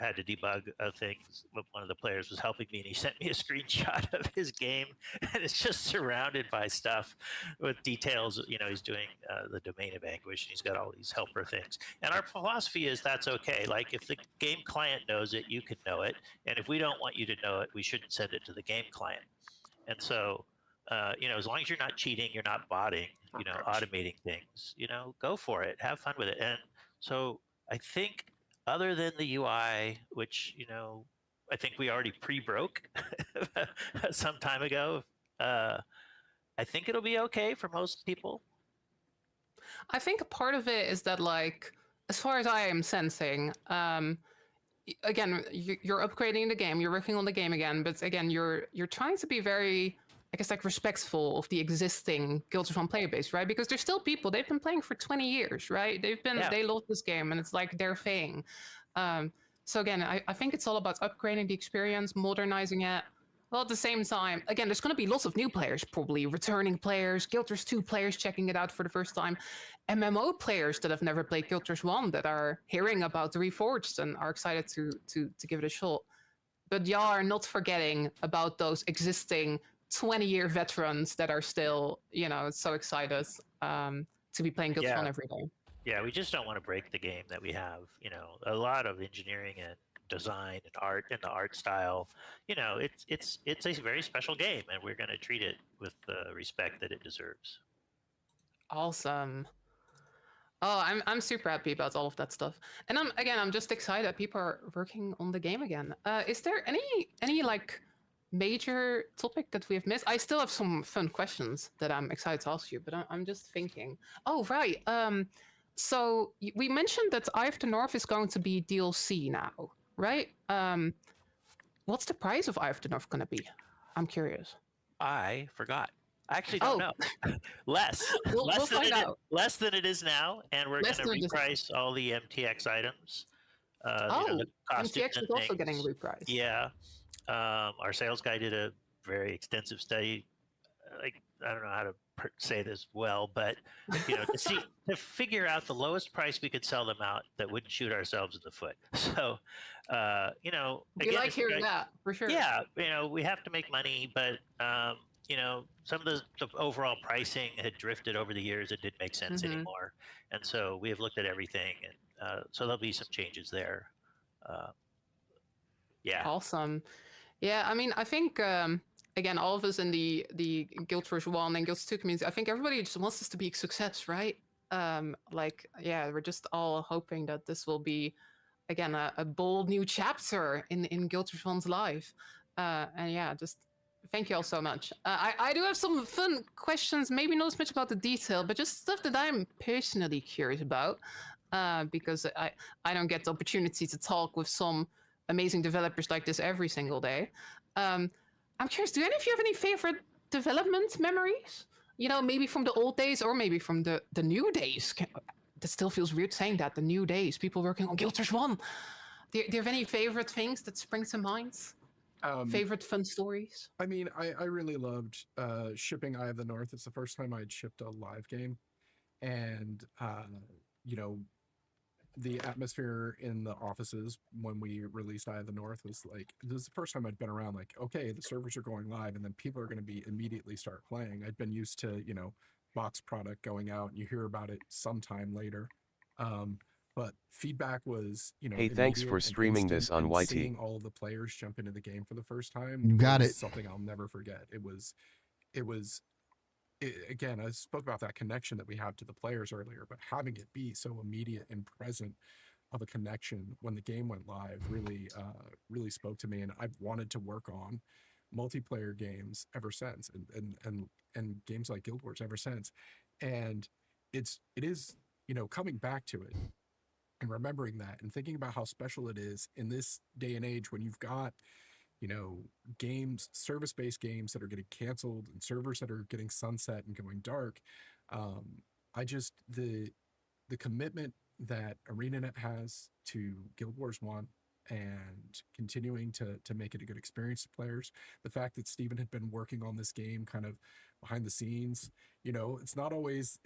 had to debug things, one of the players was helping me, and he sent me a screenshot of his game, and it's just surrounded by stuff with details. He's doing the Domain of Anguish, and he's got all these helper things. And our philosophy is that's okay. Like, if the game client knows it, you can know it. And if we don't want you to know it, we shouldn't send it to the game client. And so, as long as you're not cheating, you're not botting, automating things, go for it, have fun with it. And so I think other than the UI, which, I think we already pre-broke some time ago, I think it'll be okay for most people. I think a part of it is that, like, as far as I am sensing, again, you're upgrading the game, you're working on the game again, but again, you're trying to be very, I guess, like, respectful of the existing Guild Wars 1 player base, right? Because there's still people, they've been playing for 20 years, right? They love this game, and it's like their thing. So again, I think it's all about upgrading the experience, modernizing it. Well, at the same time, again, there's going to be lots of new players, probably returning players, Guild Wars 2 players checking it out for the first time, MMO players that have never played Guild Wars 1 that are hearing about the Reforged and are excited to give it a shot. But y'all are not forgetting about those existing 20-year veterans that are still, so excited to be playing Guild Wars 1 every day. Yeah, we just don't want to break the game that we have. A lot of engineering and design and art and the art style. It's a very special game, and we're going to treat it with the respect that it deserves. Awesome. Oh, I'm super happy about all of that stuff, and I'm just excited that people are working on the game again. Is there any like major topic that we have missed? I still have some fun questions that I'm excited to ask you, but I'm just thinking. Oh, right. So we mentioned that Eye of the North is going to be DLC now, right? What's the price of Eye of the North going to be? I'm curious. I forgot. I actually don't know. Less than it is now, and we're going to reprice all the MTX items. MTX is also getting repriced. Yeah. Our sales guy did a very extensive study. I don't know how to say this well, but to figure out the lowest price we could sell them out that wouldn't shoot ourselves in the foot. So, we like hearing that for sure. Yeah, we have to make money, but some of the overall pricing had drifted over the years. It didn't make sense anymore, and so we have looked at everything, and so there'll be some changes there. Yeah. Awesome. Yeah, I mean, I think. Again, all of us in the Guild Wars 1 and Guild Wars 2 community, I think everybody just wants this to be a success, right? We're just all hoping that this will be, again, a bold new chapter in Guild Wars 1's life. And yeah, just thank you all so much. I do have some fun questions, maybe not as much about the detail, but just stuff that I'm personally curious about, because I don't get the opportunity to talk with some amazing developers like this every single day. I'm curious, do any of you have any favorite development memories? Maybe from the old days or maybe from the new days. That still feels weird saying that, the new days, people working on Guild Wars 1. Do you have any favorite things that spring to mind? Favorite fun stories? I mean, I really loved shipping Eye of the North. It's the first time I'd shipped a live game. And, the atmosphere in the offices when we released Eye of the North was like, this is the first time I'd been around like, okay, the servers are going live and then people are going to be immediately start playing. I'd been used to, box product going out and you hear about it sometime later. But feedback was, hey, thanks for streaming this on YT. Seeing all of the players jump into the game for the first time. You got it. Something I'll never forget. Again, I spoke about that connection that we have to the players earlier, but having it be so immediate and present of a connection when the game went live really spoke to me. And I've wanted to work on multiplayer games ever since, and games like Guild Wars ever since. And it is coming back to it and remembering that and thinking about how special it is in this day and age when you've got games, service-based games that are getting canceled and servers that are getting sunset and going dark. The commitment that ArenaNet has to Guild Wars 1 and continuing to make it a good experience to players. The fact that Steven had been working on this game kind of behind the scenes, it's not always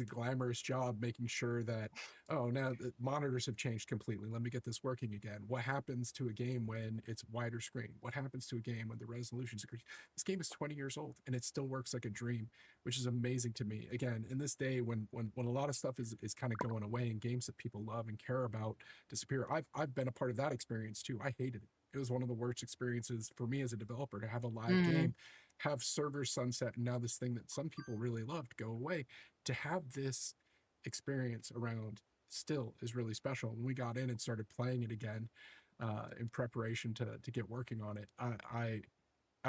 a glamorous job making sure that, now the monitors have changed completely. Let me get this working again. What happens to a game when it's wider screen? What happens to a game when the resolution's increased? This game is 20 years old and it still works like a dream, which is amazing to me. Again, in this day when a lot of stuff is kind of going away and games that people love and care about disappear, I've been a part of that experience too. I hated it. It was one of the worst experiences for me as a developer to have a live game, have servers sunset, and now this thing that some people really loved go away. To have this experience around still is really special. When we got in and started playing it again in preparation to get working on it, I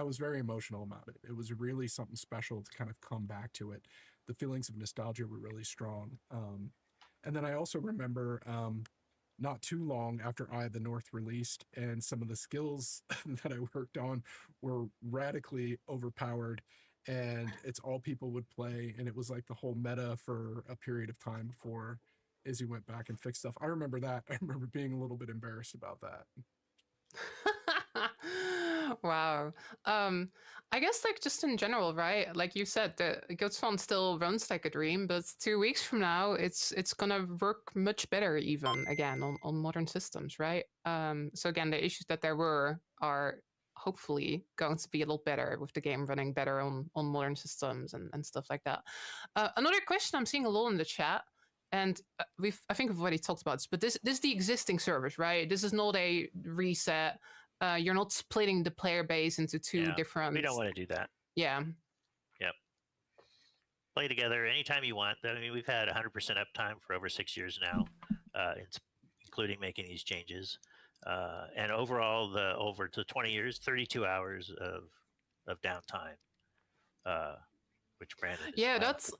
was very emotional about it. It was really something special to kind of come back to it. The feelings of nostalgia were really strong. And then I also remember not too long after Eye of the North released, and some of the skills that I worked on were radically overpowered, and it's all people would play, and it was like the whole meta for a period of time before Izzy went back and fixed stuff. I remember that. I remember being a little bit embarrassed about that. Wow. I guess like just in general, right? Like you said, the Guild Wars still runs like a dream, but 2 weeks from now, it's gonna work much better even again on modern systems, right? So again, the issues that there were are hopefully going to be a lot better with the game running better on modern systems and stuff like that. Another question I'm seeing a lot in the chat, and I think we've already talked about this, but this is the existing servers, right? This is not a reset. You're not splitting the player base into two different. We don't want to do that. Yeah. Yep. Play together anytime you want. I mean, we've had 100% uptime for over 6 years now, including making these changes. And overall, over the 20 years, 32 hours of downtime, which Brandon. That's.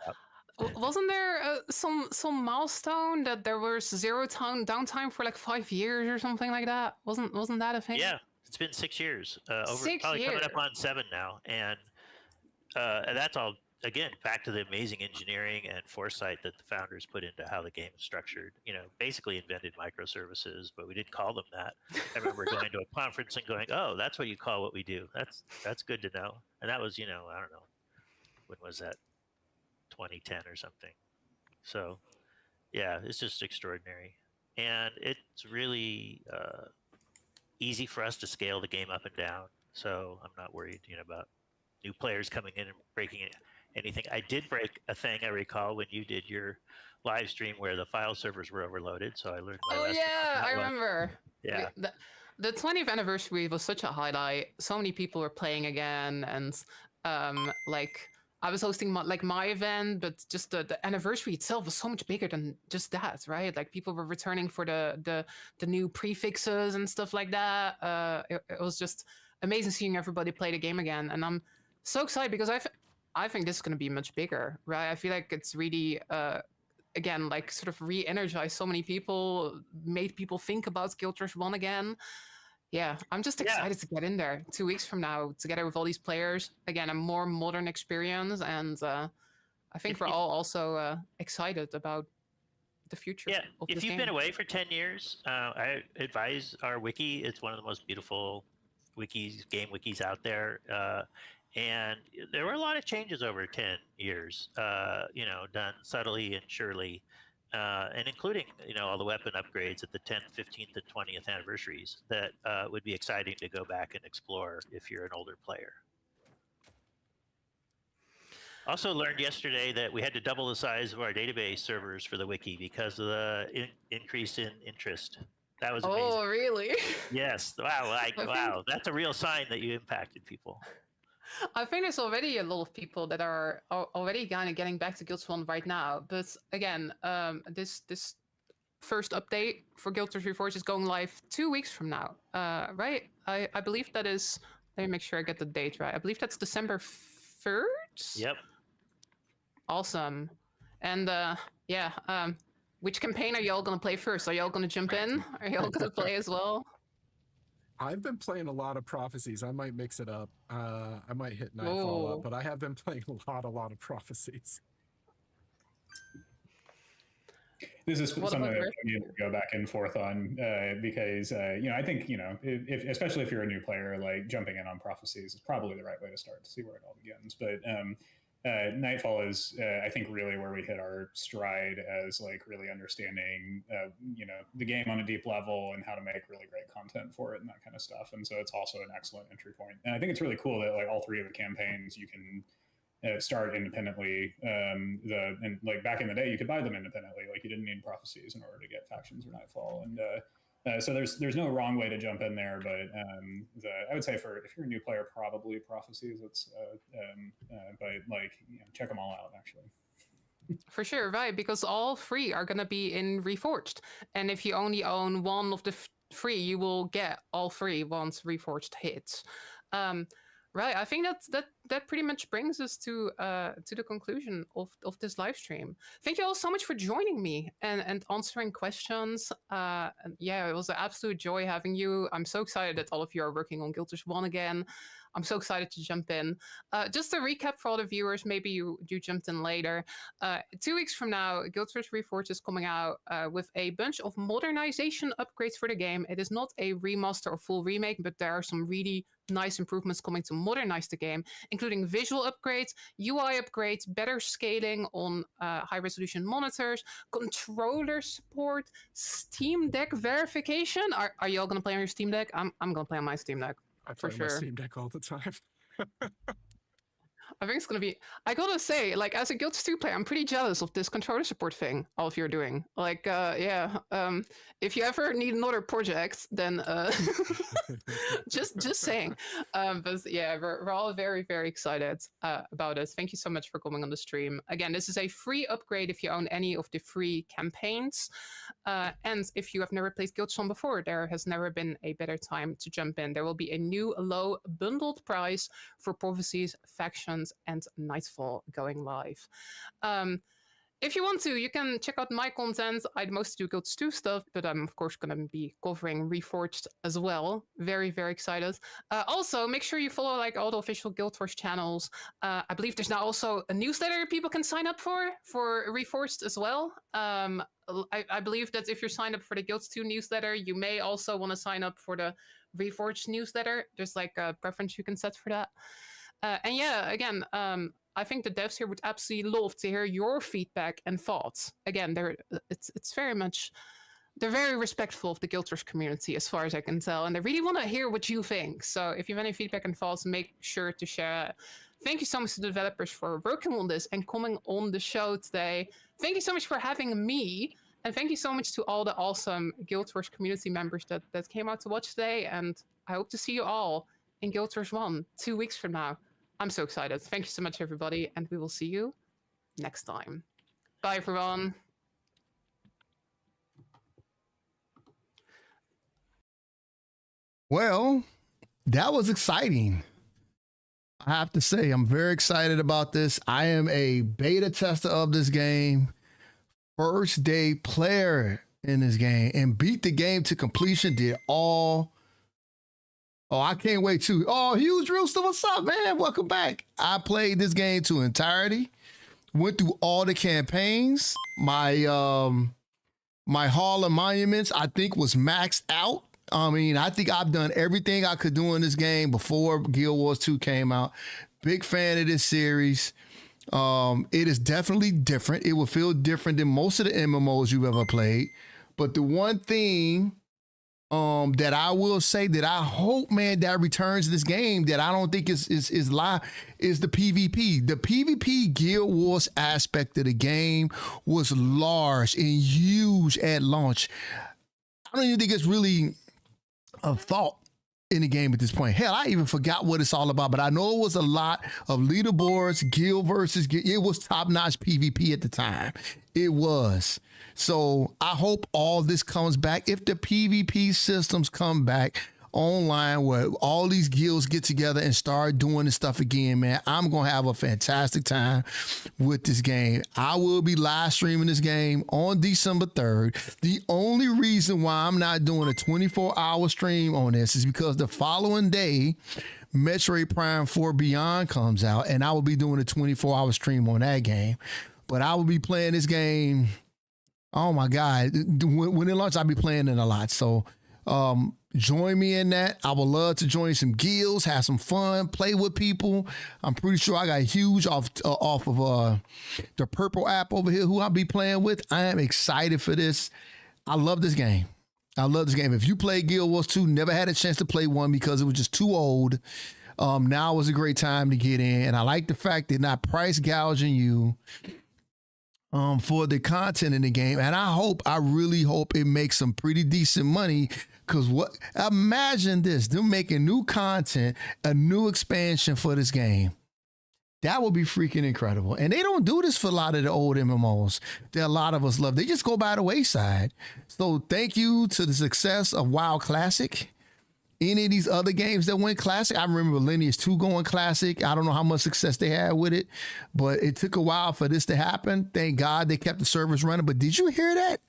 Wasn't there some milestone that there was zero downtime for like 5 years or something like that? Wasn't that a thing? Yeah, it's been 6 years. Probably coming up on 7 now, and that's all again back to the amazing engineering and foresight that the founders put into how the game is structured. Basically invented microservices, but we didn't call them that. I remember going to a conference and going, "Oh, that's what you call what we do. That's good to know." And that was, I don't know, when was that? 2010 or something. So, yeah, it's just extraordinary, and it's really easy for us to scale the game up and down. So I'm not worried, about new players coming in and breaking anything. I did break a thing, I recall, when you did your live stream where the file servers were overloaded. So I learned my lesson. Oh yeah, I remember. Yeah. The 20th anniversary was such a highlight. So many people were playing again, and like. I was hosting my event, but just the anniversary itself was so much bigger than just that, right? Like people were returning for the new prefixes and stuff like that. It was just amazing seeing everybody play the game again, and I'm so excited because I think this is going to be much bigger, right? I feel like it's really again like sort of re-energized so many people, made people think about Guild Wars 1 again. Yeah, I'm just excited to get in there 2 weeks from now together with all these players. Again, a more modern experience, and I think we're all also excited about the future. Yeah, of if this you've game. been away for 10 years, I advise our wiki. It's one of the most beautiful game wikis out there. And there were a lot of changes over 10 years, done subtly and surely. And including, all the weapon upgrades at the 10th, 15th, and 20th anniversaries that would be exciting to go back and explore if you're an older player. Also learned yesterday that we had to double the size of our database servers for the wiki because of the increase in interest. That was amazing. Oh, really? Yes. Wow. Wow. That's a real sign that you impacted people. I think there's already a lot of people that are already kind of getting back to Guild Wars 1 right now. But again, this first update for Guild Wars Reforged is going live 2 weeks from now, right? I believe that is. Let me make sure I get the date right. I believe that's December 3rd. Yep. Awesome. And which campaign are y'all gonna play first? Are y'all gonna jump in? Are y'all gonna play as well? I've been playing a lot of Prophecies. I might mix it up. I might hit Nightfall up, but I have been playing a lot of Prophecies. This is something that we need to go back and forth on because I think if especially if you're a new player, like jumping in on Prophecies is probably the right way to start to see where it all begins. But Nightfall is I think really where we hit our stride as like really understanding the game on a deep level and how to make really great content for it and that kind of stuff. And so it's also an excellent entry point. And I think it's really cool that like all three of the campaigns you can start independently. And like back in the day, you could buy them independently. Like you didn't need Prophecies in order to get Factions or Nightfall. And so there's no wrong way to jump in there. But I would say if you're a new player, probably Prophecies. But like check them all out actually. For sure, right? Because all three are gonna be in Reforged, and if you only own one of the three, you will get all three once Reforged hits. Right, I think that pretty much brings us to the conclusion of this live stream. Thank you all so much for joining me and answering questions. And yeah, it was an absolute joy having you. I'm so excited that all of you are working on Guild Wars 1 again. I'm so excited to jump in. Just a recap for all the viewers, maybe you jumped in later. 2 weeks from now, Guild Wars Reforged is coming out with a bunch of modernization upgrades for the game. It is not a remaster or full remake, but there are some really nice improvements coming to modernize the game, including visual upgrades, UI upgrades, better scaling on high-resolution monitors, controller support, Steam Deck verification. Are you all going to play on your Steam Deck? I'm going to play on my Steam Deck. I play on my Steam Deck all the time. I think it's going to be... I gotta say, like, as a Guild Wars 2 player, I'm pretty jealous of this controller support thing all of you are doing. Like, if you ever need another project, then just saying. But yeah, we're all very, very excited about it. Thank you so much for coming on the stream. Again, this is a free upgrade if you own any of the free campaigns. And if you have never played Guild Wars before, there has never been a better time to jump in. There will be a new low bundled price for Prophecies, Factions, and Nightfall going live. If you want to, you can check out my content. I mostly do Guild Wars 2 stuff, but I'm of course going to be covering Reforged as well. Very, very excited. Also, make sure you follow like all the official Guild Wars channels. I believe there's now also a newsletter people can sign up for Reforged as well. I believe that if you're signed up for the Guild Wars 2 newsletter, you may also want to sign up for the Reforged newsletter. There's like a preference you can set for that. And yeah, again, I think the devs here would absolutely love to hear your feedback and thoughts. Again, it's very much, they're very respectful of the Guild Wars community as far as I can tell, and they really want to hear what you think. So if you have any feedback and thoughts, make sure to share it. Thank you so much to the developers for working on this and coming on the show today. Thank you so much for having me, and thank you so much to all the awesome Guild Wars community members that came out to watch today, and I hope to see you all in Guild Wars 1 2 weeks from now. I'm so excited. Thank you so much, everybody, and we will see you next time. Bye, everyone. Well, that was exciting. I have to say, I'm very excited about this. I am a beta tester of this game, first day player in this game, and beat the game to completion, did all... Oh, I can't wait to. Oh, Huge Rooster, what's up, man? Welcome back. I played this game to entirety, went through all the campaigns. My Hall of Monuments, I think, was maxed out. I mean, I think I've done everything I could do in this game before Guild Wars 2 came out. Big fan of this series. It is definitely different. It will feel different than most of the MMOs you've ever played. But the one thing that I will say that I hope, man, that returns to this game that I don't think is live is the PvP. The PvP Guild Wars aspect of the game was large and huge at launch. I don't even think it's really a thought in the game at this point. Hell, I even forgot what it's all about, but I know it was a lot of leaderboards, guild versus guild. It was top-notch PvP at the time. It was. So I hope all this comes back. If the PvP systems come back online where all these guilds get together and start doing this stuff again, man, I'm going to have a fantastic time with this game. I will be live streaming this game on December 3rd. The only reason why I'm not doing a 24-hour stream on this is because the following day, Metroid Prime 4 Beyond comes out, and I will be doing a 24-hour stream on that game. But I will be playing this game. Oh my God. When it launches, I'll be playing it a lot. So join me in that. I would love to join some guilds, have some fun, play with people. I'm pretty sure I got Huge off of the purple app over here who I'll be playing with. I am excited for this. I love this game. I love this game. If you played Guild Wars 2, never had a chance to play one because it was just too old. Now was a great time to get in. And I like the fact they're not price gouging you for the content in the game. And I really hope it makes some pretty decent money. Cause imagine this, them making new content, a new expansion for this game. That would be freaking incredible. And they don't do this for a lot of the old MMOs that a lot of us love. They just go by the wayside. So thank you to the success of WoW Classic. Any of these other games that went classic, I remember Lineage 2 going classic. I don't know how much success they had with it, but it took a while for this to happen. Thank God they kept the servers running. But did you hear that?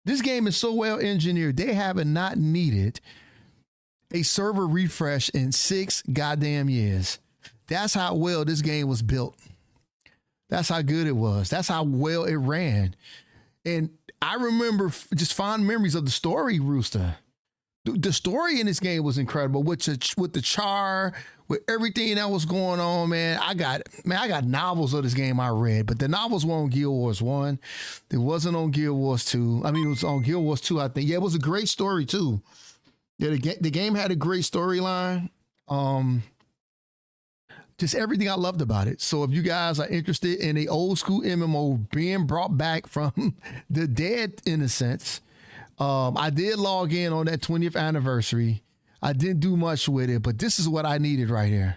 This game is so well engineered. They haven't not needed a server refresh in 6 goddamn years. That's how well this game was built. That's how good it was. That's how well it ran. And I remember just fond memories of the story, Rooster. the story in this game was incredible with the char, with everything that was going on, man. I got novels of this game I read, but the novels were on Guild Wars 1. It wasn't on Guild Wars 2. I mean, it was on Guild Wars 2, I think. Yeah, it was a great story too. Yeah, the game had a great storyline. Just everything I loved about it. So if you guys are interested in a old school MMO being brought back from the dead, in a sense, I did log in on that 20th anniversary. I didn't do much with it, but this is what I needed right here.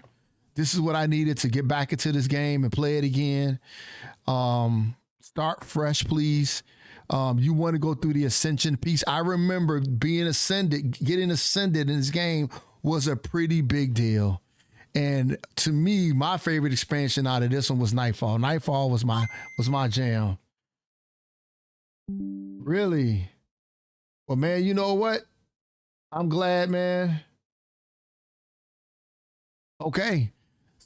This is what I needed to get back into this game and play it again. Start fresh, please. You want to go through the ascension piece. I remember getting ascended in this game was a pretty big deal. And to me, my favorite expansion out of this one was Nightfall. Nightfall was my jam. Really? Well, man, you know what? I'm glad, man. Okay.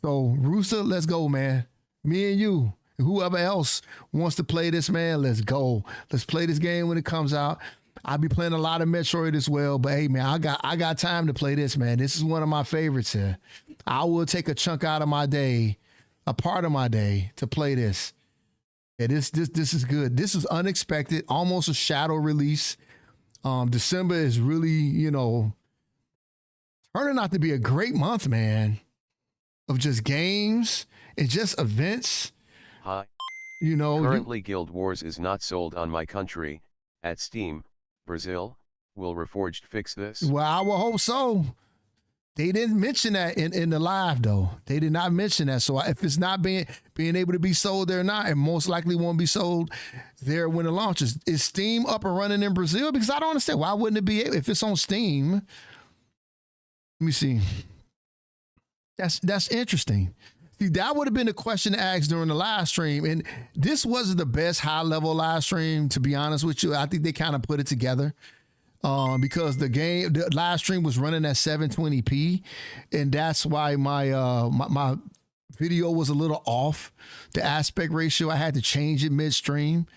So, Rooster, let's go, man. Me and you, and whoever else wants to play this, man, let's go. Let's play this game when it comes out. I'll be playing a lot of Metroid as well, but hey, man, I got time to play this, man. This is one of my favorites here. I will take a chunk out of my day, a part of my day, to play this. Yeah, this is good. This is unexpected, almost a shadow release. December is really, turning out to be a great month, man, of just games and just events. Hi. Currently Guild Wars is not sold on my country, at Steam, Brazil. Will Reforged fix this? Well, I will hope so. They didn't mention that in the live, though. They did not mention that. So if it's not being able to be sold there or not, it most likely won't be sold there when it launches. Is Steam up and running in Brazil? Because I don't understand. Why wouldn't it be if it's on Steam? Let me see. That's interesting. See, that would have been the question to ask during the live stream. And this wasn't the best high-level live stream, to be honest with you. I think they kind of put it together. Because the live stream was running at 720p, and that's why my video was a little off. The aspect ratio, I had to change it midstream.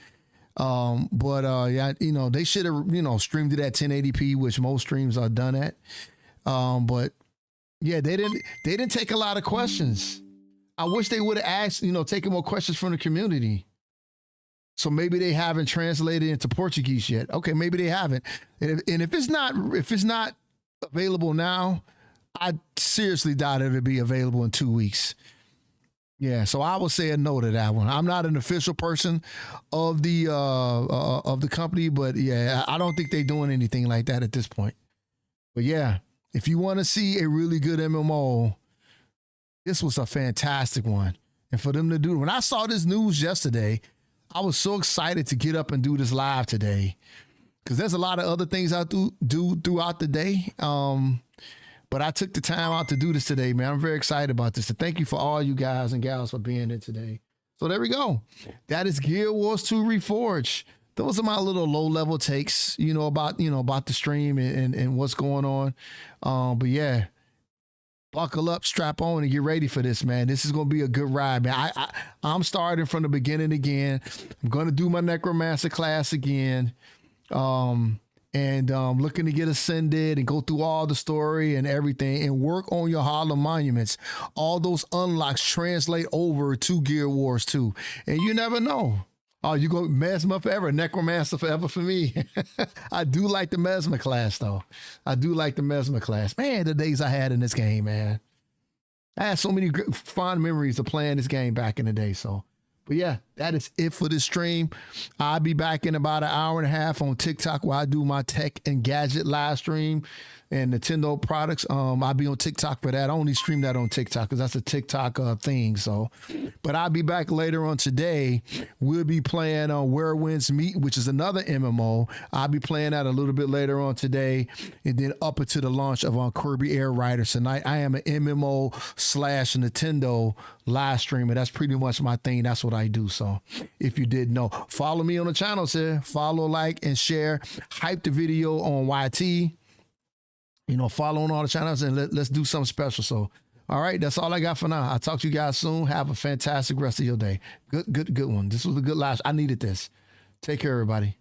Yeah, they should have streamed it at 1080p, which most streams are done at. But yeah, they didn't take a lot of questions. I wish they would have asked, taken more questions from the community. So maybe they haven't translated into Portuguese yet. Okay, maybe they haven't. And if it's not available now, I seriously doubt it'll be available in 2 weeks. Yeah, so I will say a no to that one. I'm not an official person of the company, but yeah, I don't think they're doing anything like that at this point. But yeah, if you want to see a really good MMO, this was a fantastic one. And for them to do, when I saw this news yesterday, I was so excited to get up and do this live today, because there's a lot of other things I do throughout the day. But I took the time out to do this today, man. I'm very excited about this. So thank you for all you guys and gals for being here today. So there we go. That is Guild Wars 2 Reforged. Those are my little low-level takes, about the stream and what's going on. But yeah, buckle up, strap on, and get ready for this, man. This is going to be a good ride, man. I'm starting from the beginning again. I'm going to do my Necromancer class again. And looking to get ascended and go through all the story and everything and work on your Harlem monuments. All those unlocks translate over to Guild Wars 2. And you never know. Oh, you go Mesmer forever, Necromancer forever for me. I do like the Mesmer class, though. I do like the Mesmer class. Man, the days I had in this game, man. I had so many fond memories of playing this game back in the day, so. But yeah, that is it for this stream. I'll be back in about an hour and a half on TikTok where I do my tech and gadget live stream and Nintendo products. I'll be on TikTok for that. I only stream that on TikTok because that's a TikTok thing. So, but I'll be back later on today. We'll be playing on Where Winds Meet, which is another MMO. I'll be playing that a little bit later on today, and then up until the launch of Kirby Air Riders tonight. I am an MMO / Nintendo live streamer. That's pretty much my thing. That's what I do. So if you didn't know, follow me on the channels here. Follow, like, and share. Hype the video on YT. Follow on all the channels, and let's do something special. So, all right, that's all I got for now. I'll talk to you guys soon. Have a fantastic rest of your day. Good one. This was a good live. I needed this. Take care, everybody.